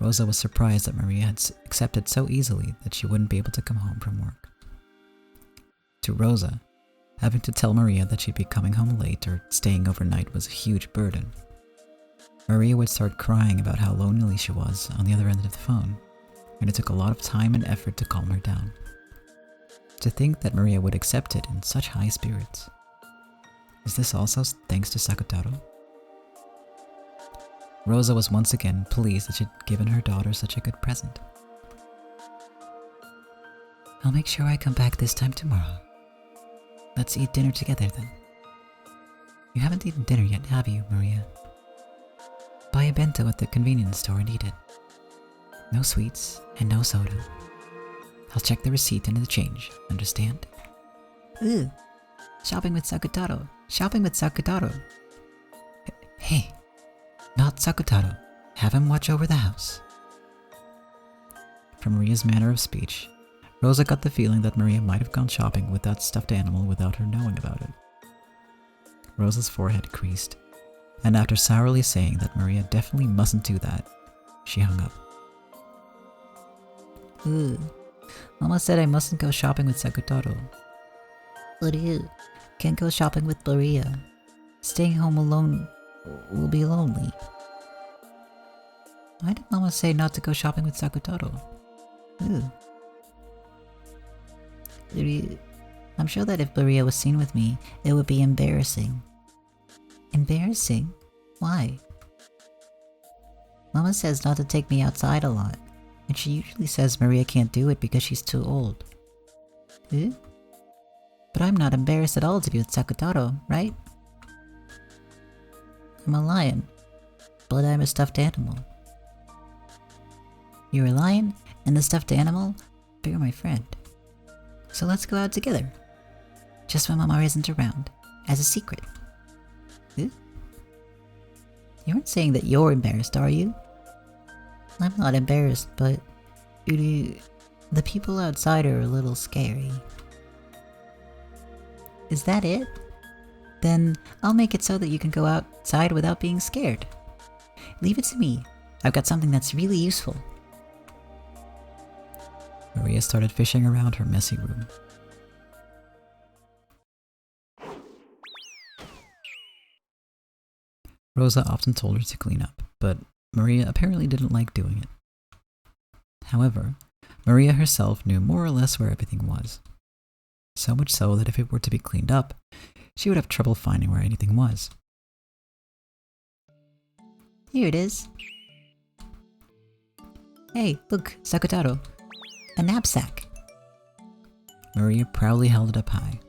Rosa was surprised that Maria had accepted so easily that she wouldn't be able to come home from work. To Rosa, having to tell Maria that she'd be coming home late or staying overnight was a huge burden. Maria would start crying about how lonely she was on the other end of the phone, and it took a lot of time and effort to calm her down. To think that Maria would accept it in such high spirits. Is this also thanks to Sakutaro? Rosa was once again pleased that she'd given her daughter such a good present. I'll make sure I come back this time tomorrow. Let's eat dinner together then. You haven't eaten dinner yet, have you, Maria? Buy a bento at the convenience store and eat it. No sweets and no soda. I'll check the receipt and the change, understand? Ooh, shopping with Sakutaro. Shopping with Sakutaro. Hey, not Sakutaro. Have him watch over the house. From Maria's manner of speech, Rosa got the feeling that Maria might have gone shopping with that stuffed animal without her knowing about it. Rosa's forehead creased, and after sourly saying that Maria definitely mustn't do that, she hung up. Ooh, Mama said I mustn't go shopping with Sakutaro. But you can't go shopping with Maria. Staying home alone will be lonely. Why did Mama say not to go shopping with Sakutaro? Ooh. I'm sure that if Maria was seen with me, it would be embarrassing. Embarrassing? Why? Mama says not to take me outside a lot, and she usually says Maria can't do it because she's too old. Eh? But I'm not embarrassed at all to be with Sakutaro, right? I'm a lion, but I'm a stuffed animal. You're a lion and a stuffed animal, but you're my friend. So let's go out together. Just when Mama isn't around, as a secret. Eh? You aren't saying that you're embarrassed, are you? I'm not embarrassed, but the people outside are a little scary. Is that it? Then I'll make it so that you can go outside without being scared. Leave it to me. I've got something that's really useful. Maria started fishing around her messy room. Rosa often told her to clean up, but Maria apparently didn't like doing it. However, Maria herself knew more or less where everything was. So much so that if it were to be cleaned up, she would have trouble finding where anything was. Here it is. Hey, look, Sakutaro. A knapsack. Maria proudly held it up high.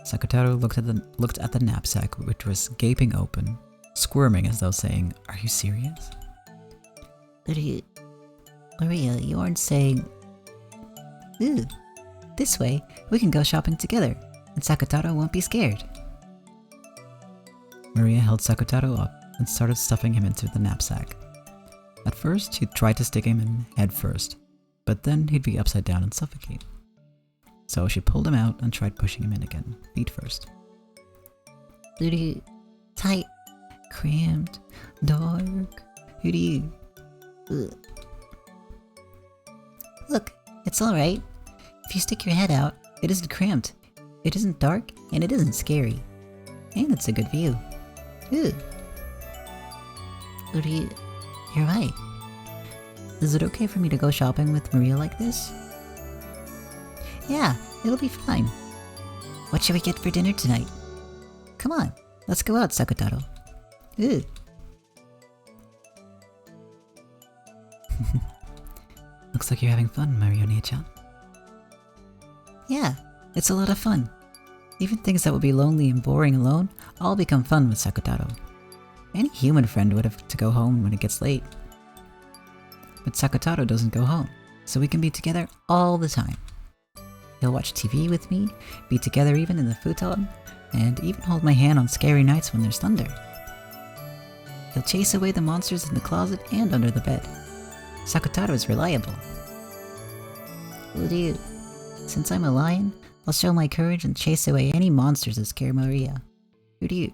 Sakutaro looked at the knapsack, which was gaping open, squirming as though saying, "Are you serious?" Maria, you aren't saying... Ooh, this way, we can go shopping together, and Sakutaro won't be scared. Maria held Sakutaro up and started stuffing him into the knapsack. At first, she tried to stick him in head first, but then he'd be upside down and suffocate. So she pulled him out and tried pushing him in again, feet first. Tight, cramped, dark, Look, it's alright. If you stick your head out, it isn't cramped, it isn't dark, and it isn't scary. And it's a good view. Ooh. You're right. Is it okay for me to go shopping with Maria like this? Yeah, it'll be fine. What should we get for dinner tonight? Come on, let's go out, Sakutaro. Ooh. Looks like you're having fun, Mario-ne-chan. Yeah, it's a lot of fun. Even things that would be lonely and boring alone all become fun with Sakutaro. Any human friend would have to go home when it gets late. But Sakutaro doesn't go home, so we can be together all the time. He'll watch TV with me, be together even in the futon, and even hold my hand on scary nights when there's thunder. He'll chase away the monsters in the closet and under the bed. Sakutaro is reliable. Since I'm a lion, I'll show my courage and chase away any monsters that scare Maria. They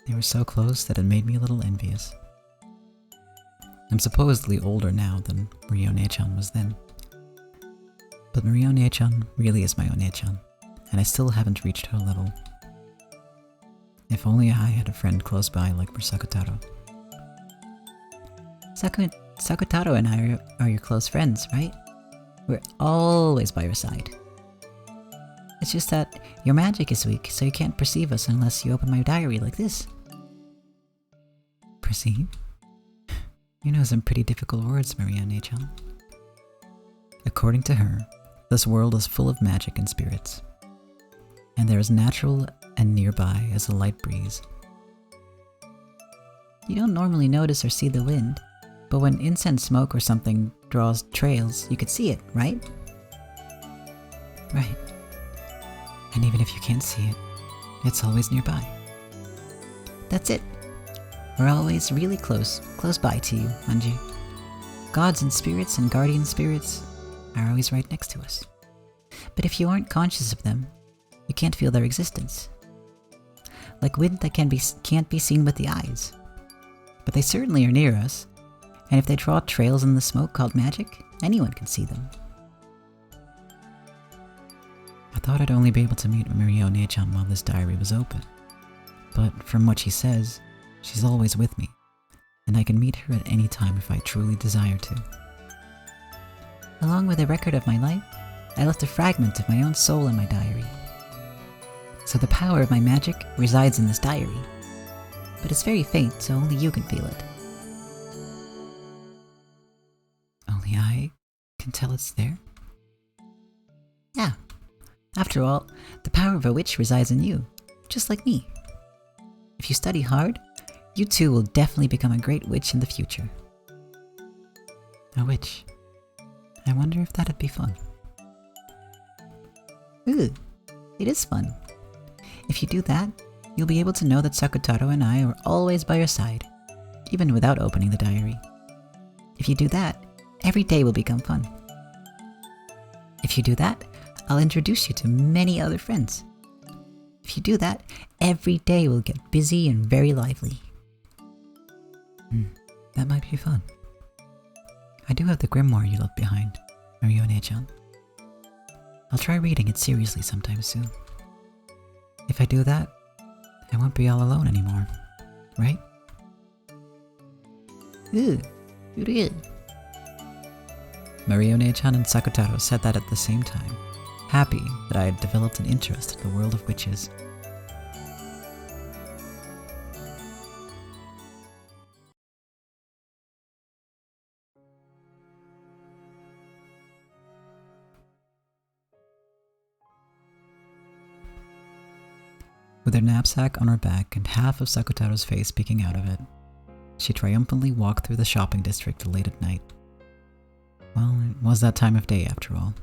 were so close that it made me a little envious. I'm supposedly older now than Mario-ne-chan was then. But Mario-ne-chan really is my one-chan, and I still haven't reached her level. If only I had a friend close by like Sakutaro. Sakutaro and I are your close friends, right? We're always by your side. It's just that your magic is weak, so you can't perceive us unless you open my diary like this. Perceive? You know some pretty difficult words, Mario-ne-chan. According to her, this world is full of magic and spirits, and they're as natural and nearby as a light breeze. You don't normally notice or see the wind, but when incense smoke or something draws trails, you could see it, right? Right. And even if you can't see it, it's always nearby. That's it. We're always really close by to you, Anji. Gods and spirits and guardian spirits are always right next to us. But if you aren't conscious of them, you can't feel their existence. Like wind that can't be seen with the eyes. But they certainly are near us, and if they draw trails in the smoke called magic, anyone can see them. I thought I'd only be able to meet Mario-ne-chan while this diary was open. But from what she says, she's always with me, and I can meet her at any time if I truly desire to. Along with a record of my life, I left a fragment of my own soul in my diary. So the power of my magic resides in this diary. but it's very faint, so only you can feel it. Only I can tell it's there? Yeah. After all, the power of a witch resides in you, just like me. If you study hard, you too will definitely become a great witch in the future. A witch. I wonder if that'd be fun. Ooh, it is fun. If you do that, you'll be able to know that Sakutaro and I are always by your side, even without opening the diary. If you do that, every day will become fun. If you do that, I'll introduce you to many other friends. If you do that, every day will get busy and very lively. That might be fun. I do have the grimoire you left behind, Marione-chan. I'll try reading it seriously sometime soon. If I do that, I won't be all alone anymore, right? Ooh, really? Marione-chan and Sakutaro said that at the same time, happy that I had developed an interest in the world of witches. With her knapsack on her back and half of Sakutaro's face peeking out of it, she triumphantly walked through the shopping district late at night. Well, it was that time of day after all.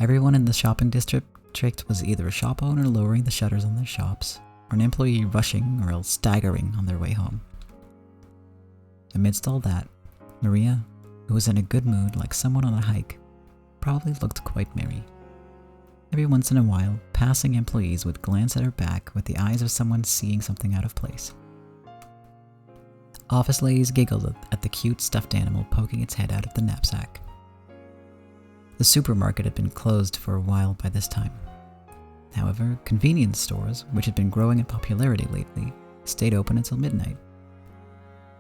Everyone in the shopping district was either a shop owner lowering the shutters on their shops, or an employee rushing or else staggering on their way home. Amidst all that, Maria, who was in a good mood like someone on a hike, probably looked quite merry. Every once in a while, passing employees would glance at her back with the eyes of someone seeing something out of place. Office ladies giggled at the cute stuffed animal poking its head out of the knapsack. The supermarket had been closed for a while by this time. However, convenience stores, which had been growing in popularity lately, stayed open until midnight.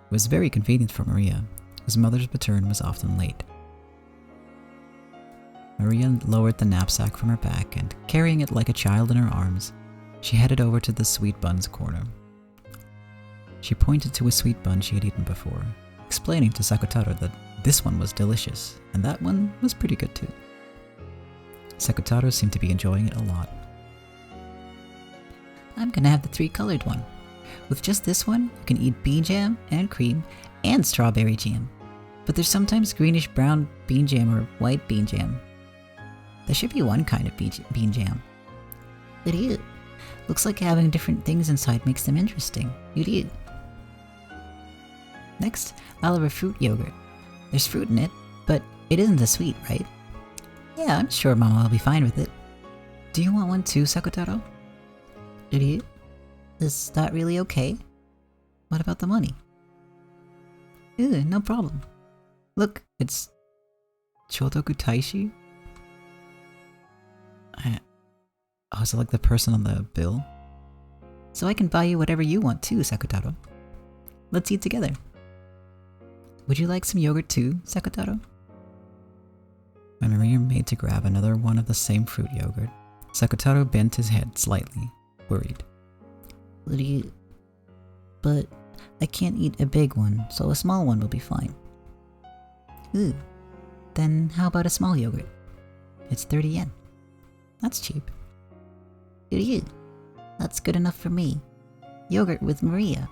It was very convenient for Maria, whose mother's return was often late. Maria lowered the knapsack from her back and, carrying it like a child in her arms, she headed over to the sweet buns corner. She pointed to a sweet bun she had eaten before, explaining to Sakutaro that this one was delicious, and that one was pretty good too. Sakutaro seemed to be enjoying it a lot. I'm gonna have the 3-colored one. With just this one, you can eat bean jam and cream and strawberry jam. But there's sometimes greenish brown bean jam or white bean jam. There should be one kind of bean jam. But ew. Looks like having different things inside makes them interesting. Ew. Next, I'll have a fruit yogurt. There's fruit in it, but it isn't as sweet, right? Yeah, I'm sure Mama will be fine with it. Do you want one too, Sakutaro? Ew. Is that really okay? What about the money? Ew, no problem. Look, it's Chotoku Taishi? Oh, is it like the person on the bill? So I can buy you whatever you want too, Sakutaro. Let's eat together. Would you like some yogurt too, Sakutaro? When Maria made to grab another one of the same fruit yogurt, Sakutaro bent his head slightly, worried. But I can't eat a big one, so a small one will be fine. Ooh, then how about a small yogurt? It's 30 yen. That's cheap. Ooh, that's good enough for me. Yogurt with Maria.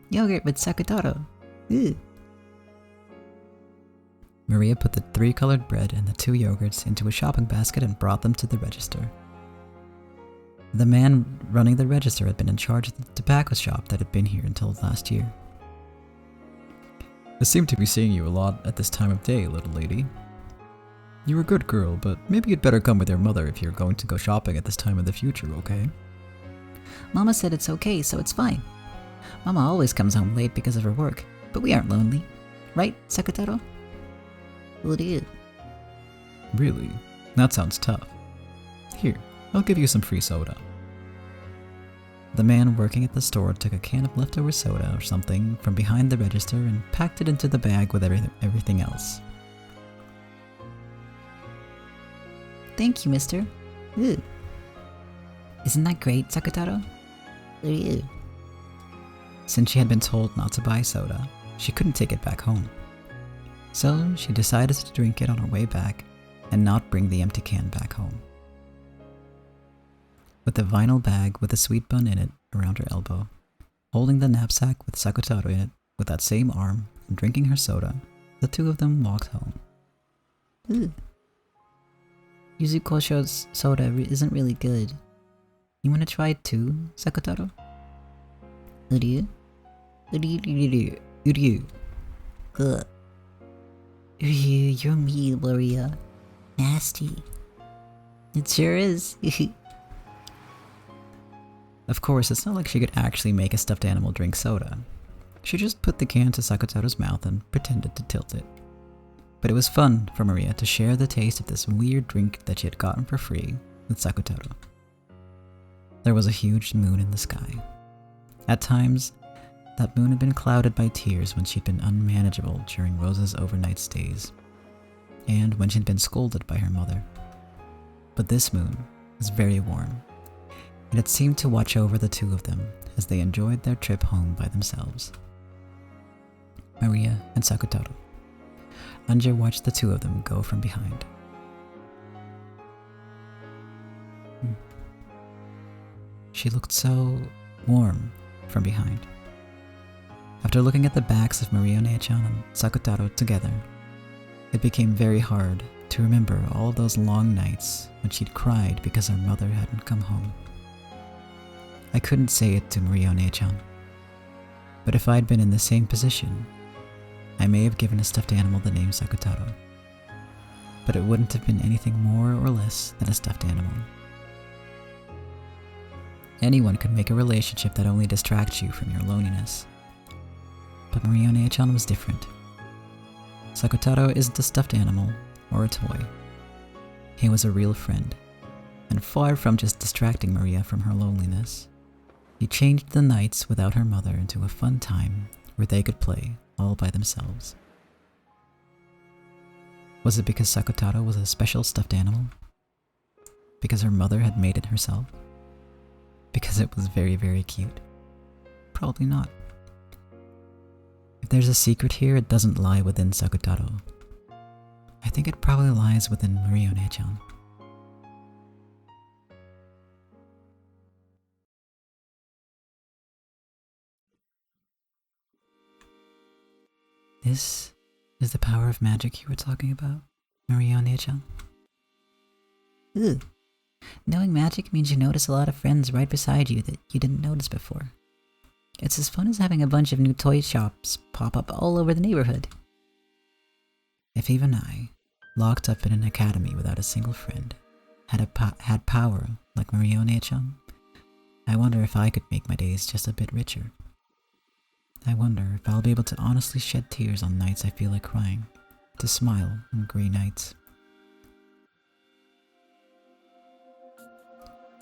Yogurt with Sakutaro. Ooh. Maria put the 3-colored bread and the 2 yogurts into a shopping basket and brought them to the register. The man running the register had been in charge of the tobacco shop that had been here until last year. I seem to be seeing you a lot at this time of day, little lady. You're a good girl, but maybe you'd better come with your mother if you're going to go shopping at this time in the future, okay? Mama said it's okay, so it's fine. Mama always comes home late because of her work, but we aren't lonely. Right, Sakutaro? What do you? Really? That sounds tough. Here, I'll give you some free soda. The man working at the store took a can of leftover soda or something from behind the register and packed it into the bag with everything else. Thank you, mister. Ooh. Isn't that great, Sakutaro? Ooh. Since she had been told not to buy soda, she couldn't take it back home. So she decided to drink it on her way back and not bring the empty can back home. With the vinyl bag with the sweet bun in it around her elbow, holding the knapsack with Sakutaro in it with that same arm, and drinking her soda, the two of them walked home. Ooh. Yuzu Kosho's soda isn't really good. You wanna try it too, Sakutaro? Uryu? Uryu. Good. Uryu, you're mean, Maria. Nasty. It sure is. Of course, it's not like she could actually make a stuffed animal drink soda. She just put the can to Sakutaro's mouth and pretended to tilt it. But it was fun for Maria to share the taste of this weird drink that she had gotten for free with Sakutaro. There was a huge moon in the sky. At times, that moon had been clouded by tears when she'd been unmanageable during Rosa's overnight stays, and when she'd been scolded by her mother. But this moon was very warm, and it seemed to watch over the two of them as they enjoyed their trip home by themselves. Maria and Sakutaro. Anja watched the two of them go from behind. She looked so warm from behind. After looking at the backs of Maria Onee-chan and Sakutaro together, it became very hard to remember all of those long nights when she'd cried because her mother hadn't come home. I couldn't say it to Maria Onee-chan, but if I'd been in the same position, I may have given a stuffed animal the name Sakutaro, but it wouldn't have been anything more or less than a stuffed animal. Anyone could make a relationship that only distracts you from your loneliness, but Maria Onee-chan was different. Sakutaro isn't a stuffed animal or a toy. He was a real friend, and far from just distracting Maria from her loneliness, he changed the nights without her mother into a fun time where they could play all by themselves. Was it because Sakutaro was a special stuffed animal? Because her mother had made it herself? Because it was very, very cute? Probably not. If there's a secret here, it doesn't lie within Sakutaro. I think it probably lies within Maria Onee-chan. This is the power of magic you were talking about, Maria Onee-chan? Ooh. Knowing magic means you notice a lot of friends right beside you that you didn't notice before. It's as fun as having a bunch of new toy shops pop up all over the neighborhood. If even I, locked up in an academy without a single friend, had power like Maria Onee-chan, I wonder if I could make my days just a bit richer. I wonder if I'll be able to honestly shed tears on nights I feel like crying, to smile on gray nights.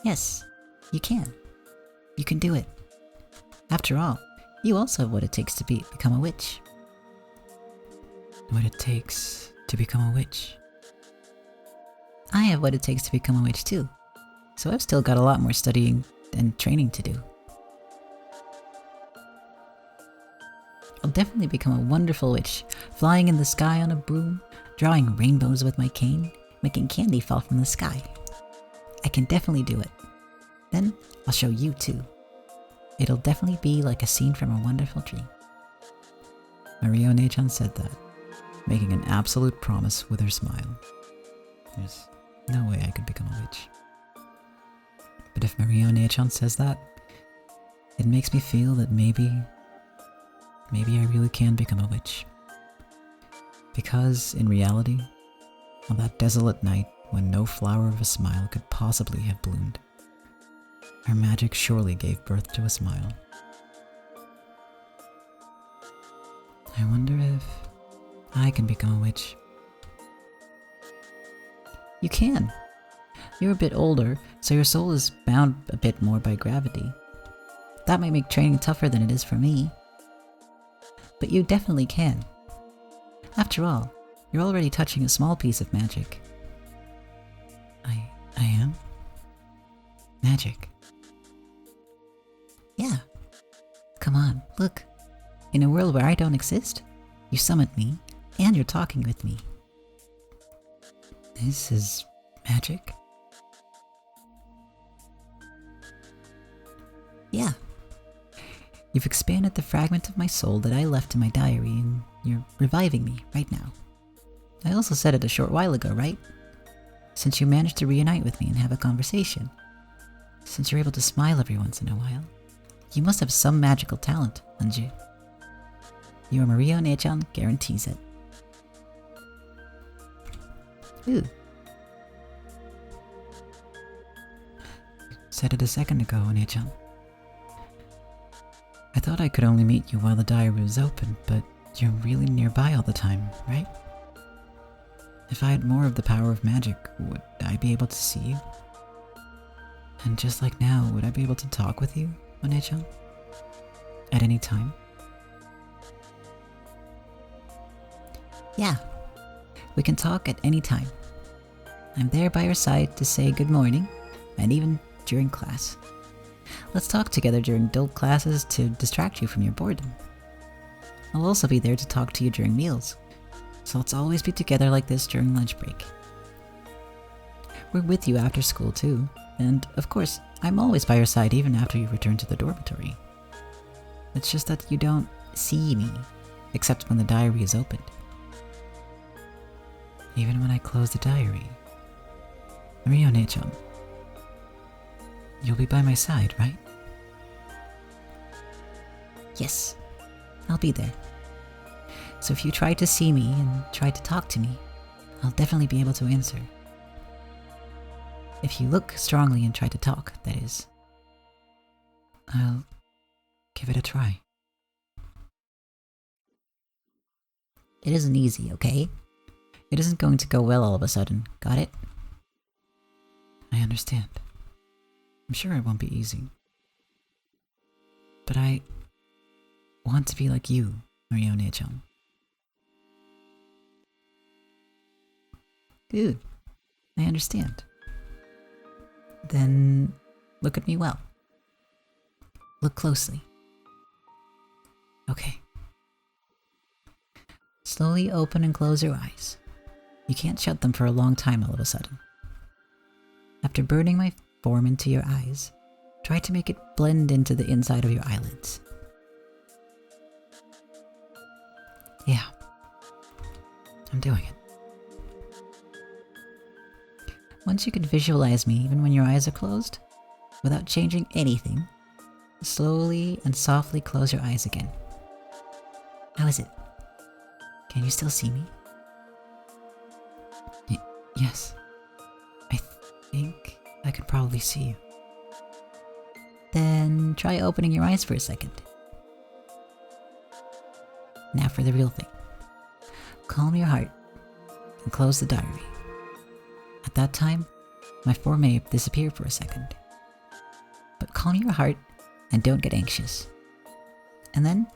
Yes, you can. You can do it. After all, you also have what it takes to become a witch. What it takes to become a witch? I have what it takes to become a witch too, so I've still got a lot more studying and training to do. I'll definitely become a wonderful witch, flying in the sky on a broom, drawing rainbows with my cane, making candy fall from the sky. I can definitely do it. Then I'll show you too. It'll definitely be like a scene from a wonderful dream. Maria Onee-chan said that, making an absolute promise with her smile. There's no way I could become a witch. But if Maria Onee-chan says that, it makes me feel that maybe I really can become a witch. Because, in reality, on that desolate night when no flower of a smile could possibly have bloomed, her magic surely gave birth to a smile. I wonder if I can become a witch. You can. You're a bit older, so your soul is bound a bit more by gravity. That might make training tougher than it is for me. But you definitely can. After all, you're already touching a small piece of magic. I am? Magic? Yeah. Come on, look. In a world where I don't exist, you summoned me, and you're talking with me. This is magic? Yeah. You've expanded the fragment of my soul that I left in my diary, and you're reviving me right now. I also said it a short while ago, right? Since you managed to reunite with me and have a conversation. Since you're able to smile every once in a while. You must have some magical talent, Anju. Your Maria Onechan guarantees it. Ooh. Said it a second ago, Onechan. I thought I could only meet you while the diary was open, but you're really nearby all the time, right? If I had more of the power of magic, would I be able to see you? And just like now, would I be able to talk with you, Onechan? At any time? Yeah. We can talk at any time. I'm there by your side to say good morning, and even during class. Let's talk together during adult classes to distract you from your boredom. I'll also be there to talk to you during meals, so let's always be together like this during lunch break. We're with you after school too, and of course, I'm always by your side even after you return to the dormitory. It's just that you don't see me, except when the diary is opened. Even when I close the diary. Ryo-ne-chan, you'll be by my side, right? Yes, I'll be there. So if you try to see me and try to talk to me, I'll definitely be able to answer. If you look strongly and try to talk, that is. I'll give it a try. It isn't easy, okay? It isn't going to go well all of a sudden, got it? I understand. I'm sure it won't be easy. But I want to be like you, Ryo-ne-chan. Good. I understand. Then look at me well. Look closely. Okay. Slowly open and close your eyes. You can't shut them for a long time all of a sudden. After burning my form into your eyes, try to make it blend into the inside of your eyelids. Yeah. I'm doing it. Once you can visualize me even when your eyes are closed, without changing anything, slowly and softly close your eyes again. How is it? Can you still see me? Yes. I think I could probably see you. Then try opening your eyes for a second. Now for the real thing. Calm your heart and close the diary. At that time, my form may disappear for a second. But calm your heart and don't get anxious. And then,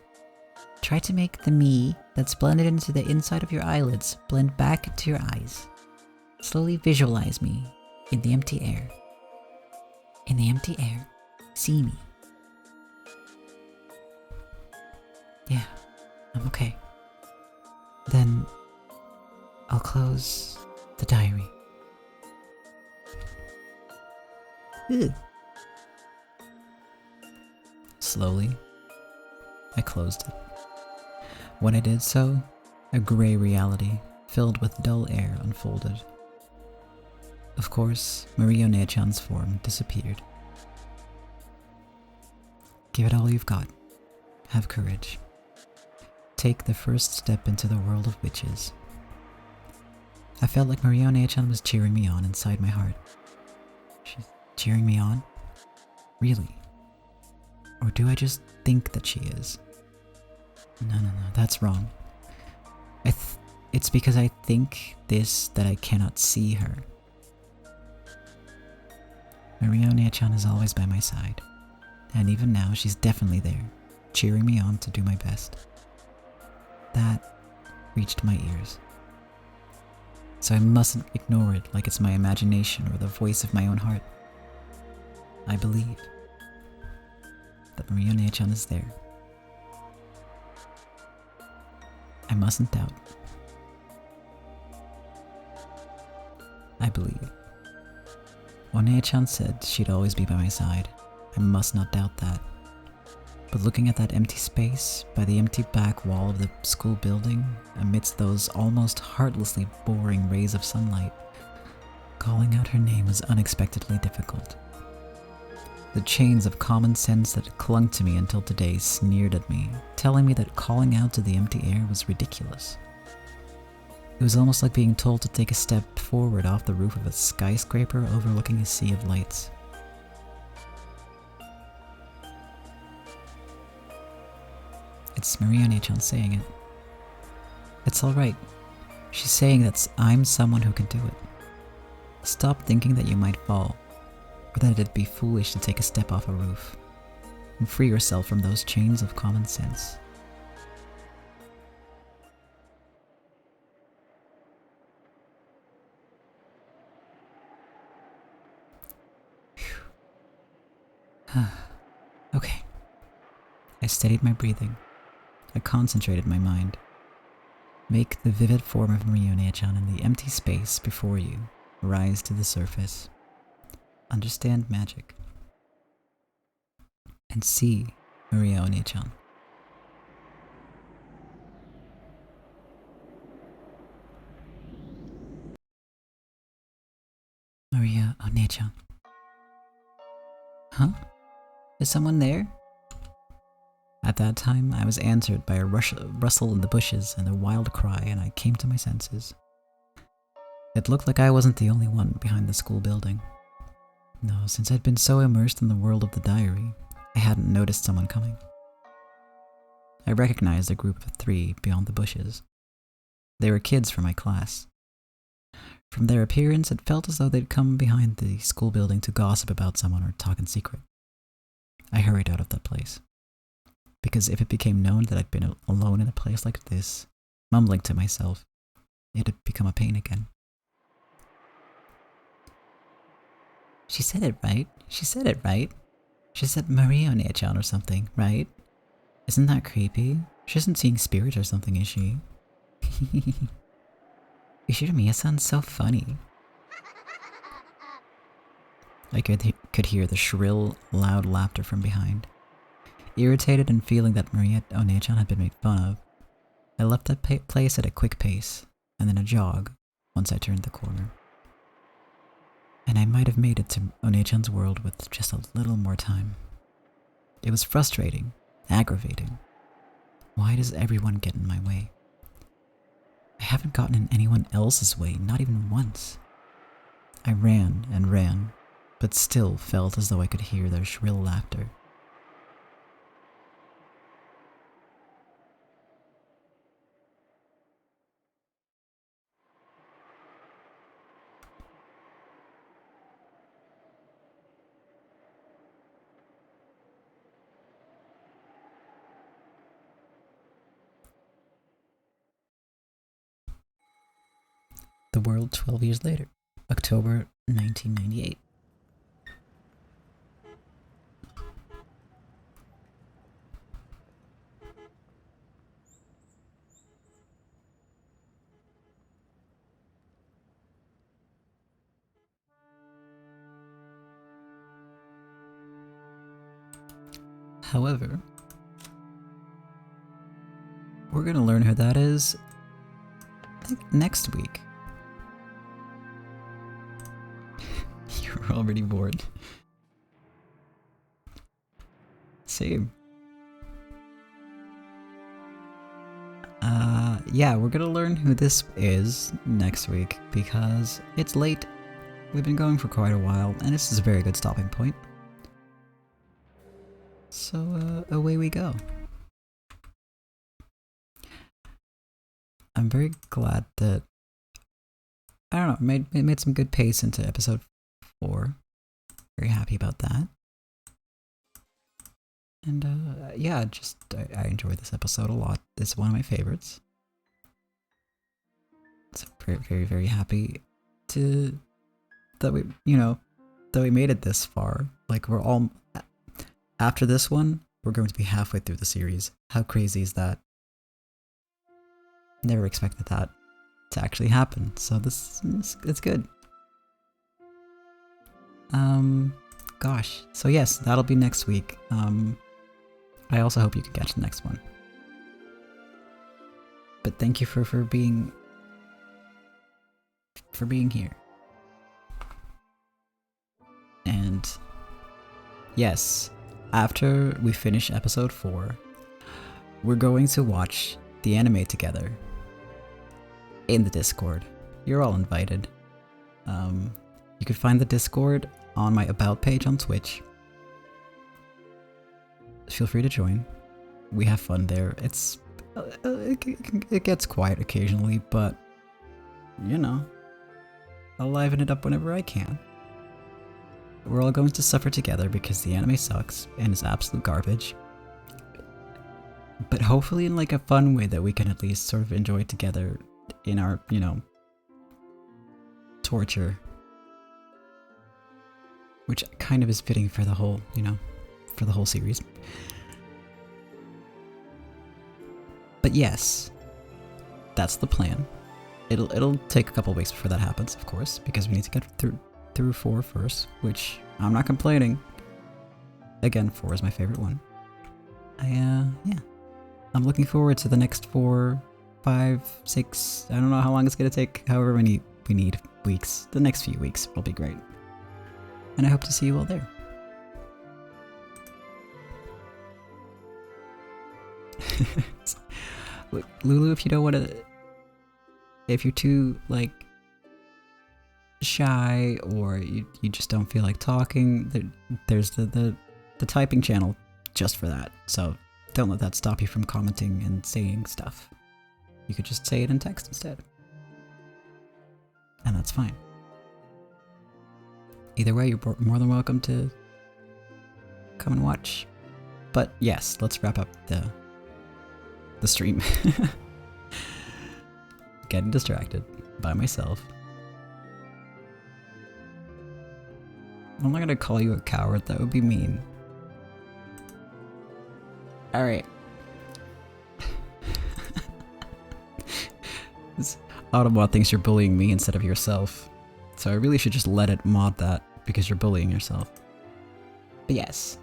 try to make the me that's blended into the inside of your eyelids blend back into your eyes. Slowly visualize me in the empty air. In the empty air, see me. Yeah, I'm okay. Then I'll close the diary. Ooh. Slowly, I closed it. When I did so, a gray reality filled with dull air unfolded. Of course, Ryo-ne-chan's form disappeared. Give it all you've got. Have courage. Take the first step into the world of witches. I felt like Ryo-ne-chan was cheering me on inside my heart. She's cheering me on? Really? Or do I just think that she is? No, that's wrong. It's because I think this that I cannot see her. Ryo-ne-chan is always by my side, and even now she's definitely there, cheering me on to do my best. That reached my ears. So I mustn't ignore it like it's my imagination or the voice of my own heart. I believe that Ryo-ne-chan is there, I mustn't doubt. I believe. Onee-chan said she'd always be by my side. I must not doubt that. But looking at that empty space by the empty back wall of the school building, amidst those almost heartlessly boring rays of sunlight, calling out her name was unexpectedly difficult. The chains of common sense that had clung to me until today sneered at me, telling me that calling out to the empty air was ridiculous. It was almost like being told to take a step forward off the roof of a skyscraper overlooking a sea of lights. It's Maria-chan saying it. It's alright. She's saying that I'm someone who can do it. Stop thinking that you might fall, or that it'd be foolish to take a step off a roof, and free yourself from those chains of common sense. Okay. I steadied my breathing. I concentrated my mind. Make the vivid form of Maria-chan in the empty space before you rise to the surface. Understand magic. And see Maria-chan. Maria-chan. Huh? Is someone there? At that time, I was answered by a rustle in the bushes and a wild cry, and I came to my senses. It looked like I wasn't the only one behind the school building. No, since I'd been so immersed in the world of the diary, I hadn't noticed someone coming. I recognized a group of 3 beyond the bushes. They were kids from my class. From their appearance, it felt as though they'd come behind the school building to gossip about someone or talk in secret. I hurried out of that place, because if it became known that I'd been alone in a place like this, mumbling to myself, it'd become a pain again. She said it right. She said it right. She said Maria-chan or something, right? Isn't that creepy? She isn't seeing spirits or something, is she? Ishiramiya-san's so funny. I could hear the shrill, loud laughter from behind. Irritated and feeling that Maria-chan had been made fun of, I left that place at a quick pace, and then a jog, once I turned the corner. And I might have made it to One-chan's world with just a little more time. It was frustrating, aggravating. Why does everyone get in my way? I haven't gotten in anyone else's way, not even once. I ran and ran, but still felt as though I could hear their shrill laughter. The world 12 years later, October 1998. However, we're going to learn who that is, I think, next week. You're already bored. Same. Yeah, we're gonna learn who this is next week because it's late. We've been going for quite a while, and this is a very good stopping point. So, away we go. I'm very glad that, I don't know, made some good pace into episode 4. Very happy about that. And yeah, just I enjoyed this episode a lot. It's one of my favorites. So very, very, very happy that we made it this far. Like, we're all, after this one, we're going to be halfway through the series. How crazy is that? Never expected that to actually happen, so it's good. Gosh. So yes, that'll be next week. I also hope you can catch the next one. But thank you for being here. And yes, after we finish episode 4, we're going to watch the anime together in the Discord. You're all invited. You can find the Discord on my About page on Twitch. Feel free to join. We have fun there. It gets quiet occasionally, but you know, I'll liven it up whenever I can. We're all going to suffer together because the anime sucks and is absolute garbage. But hopefully in like a fun way that we can at least sort of enjoy together in our, you know, torture. Which kind of is fitting for the whole, you know, for the whole series. But yes, that's the plan. It'll take a couple weeks before that happens, of course, because we need to get through 4 first, which I'm not complaining. Again, 4 is my favorite one. Yeah. I'm looking forward to the next 4, 5, 6, I don't know how long it's gonna take, however many we need weeks. The next few weeks will be great. And I hope to see you all there. Lulu, if you don't want to, if you're too like shy or you just don't feel like talking, there's the typing channel just for that. So don't let that stop you from commenting and saying stuff. You could just say it in text instead, and that's fine. Either way, you're more than welcome to come and watch. But yes, let's wrap up the stream. Getting distracted by myself. I'm not gonna call you a coward, that would be mean. Alright. This Automod thinks you're bullying me instead of yourself. So I really should just let it mod that because you're bullying yourself. But yes.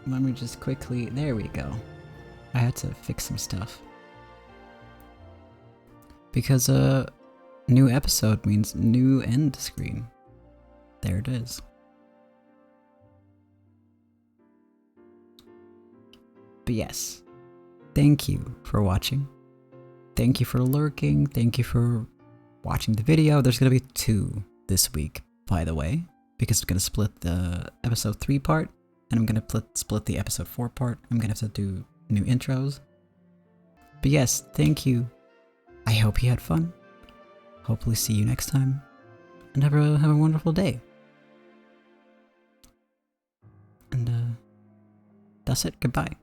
Let me just quickly, there we go. I had to fix some stuff. Because a new episode means new end screen. There it is. But yes, thank you for watching. Thank you for lurking. Thank you for watching the video. There's gonna be 2 this week, by the way, because I'm gonna split the episode 3 part, and I'm gonna split the episode 4 part. I'm gonna have to do new intros. But yes, thank you. I hope you had fun. Hopefully see you next time, and have a wonderful day. And that's it. Goodbye.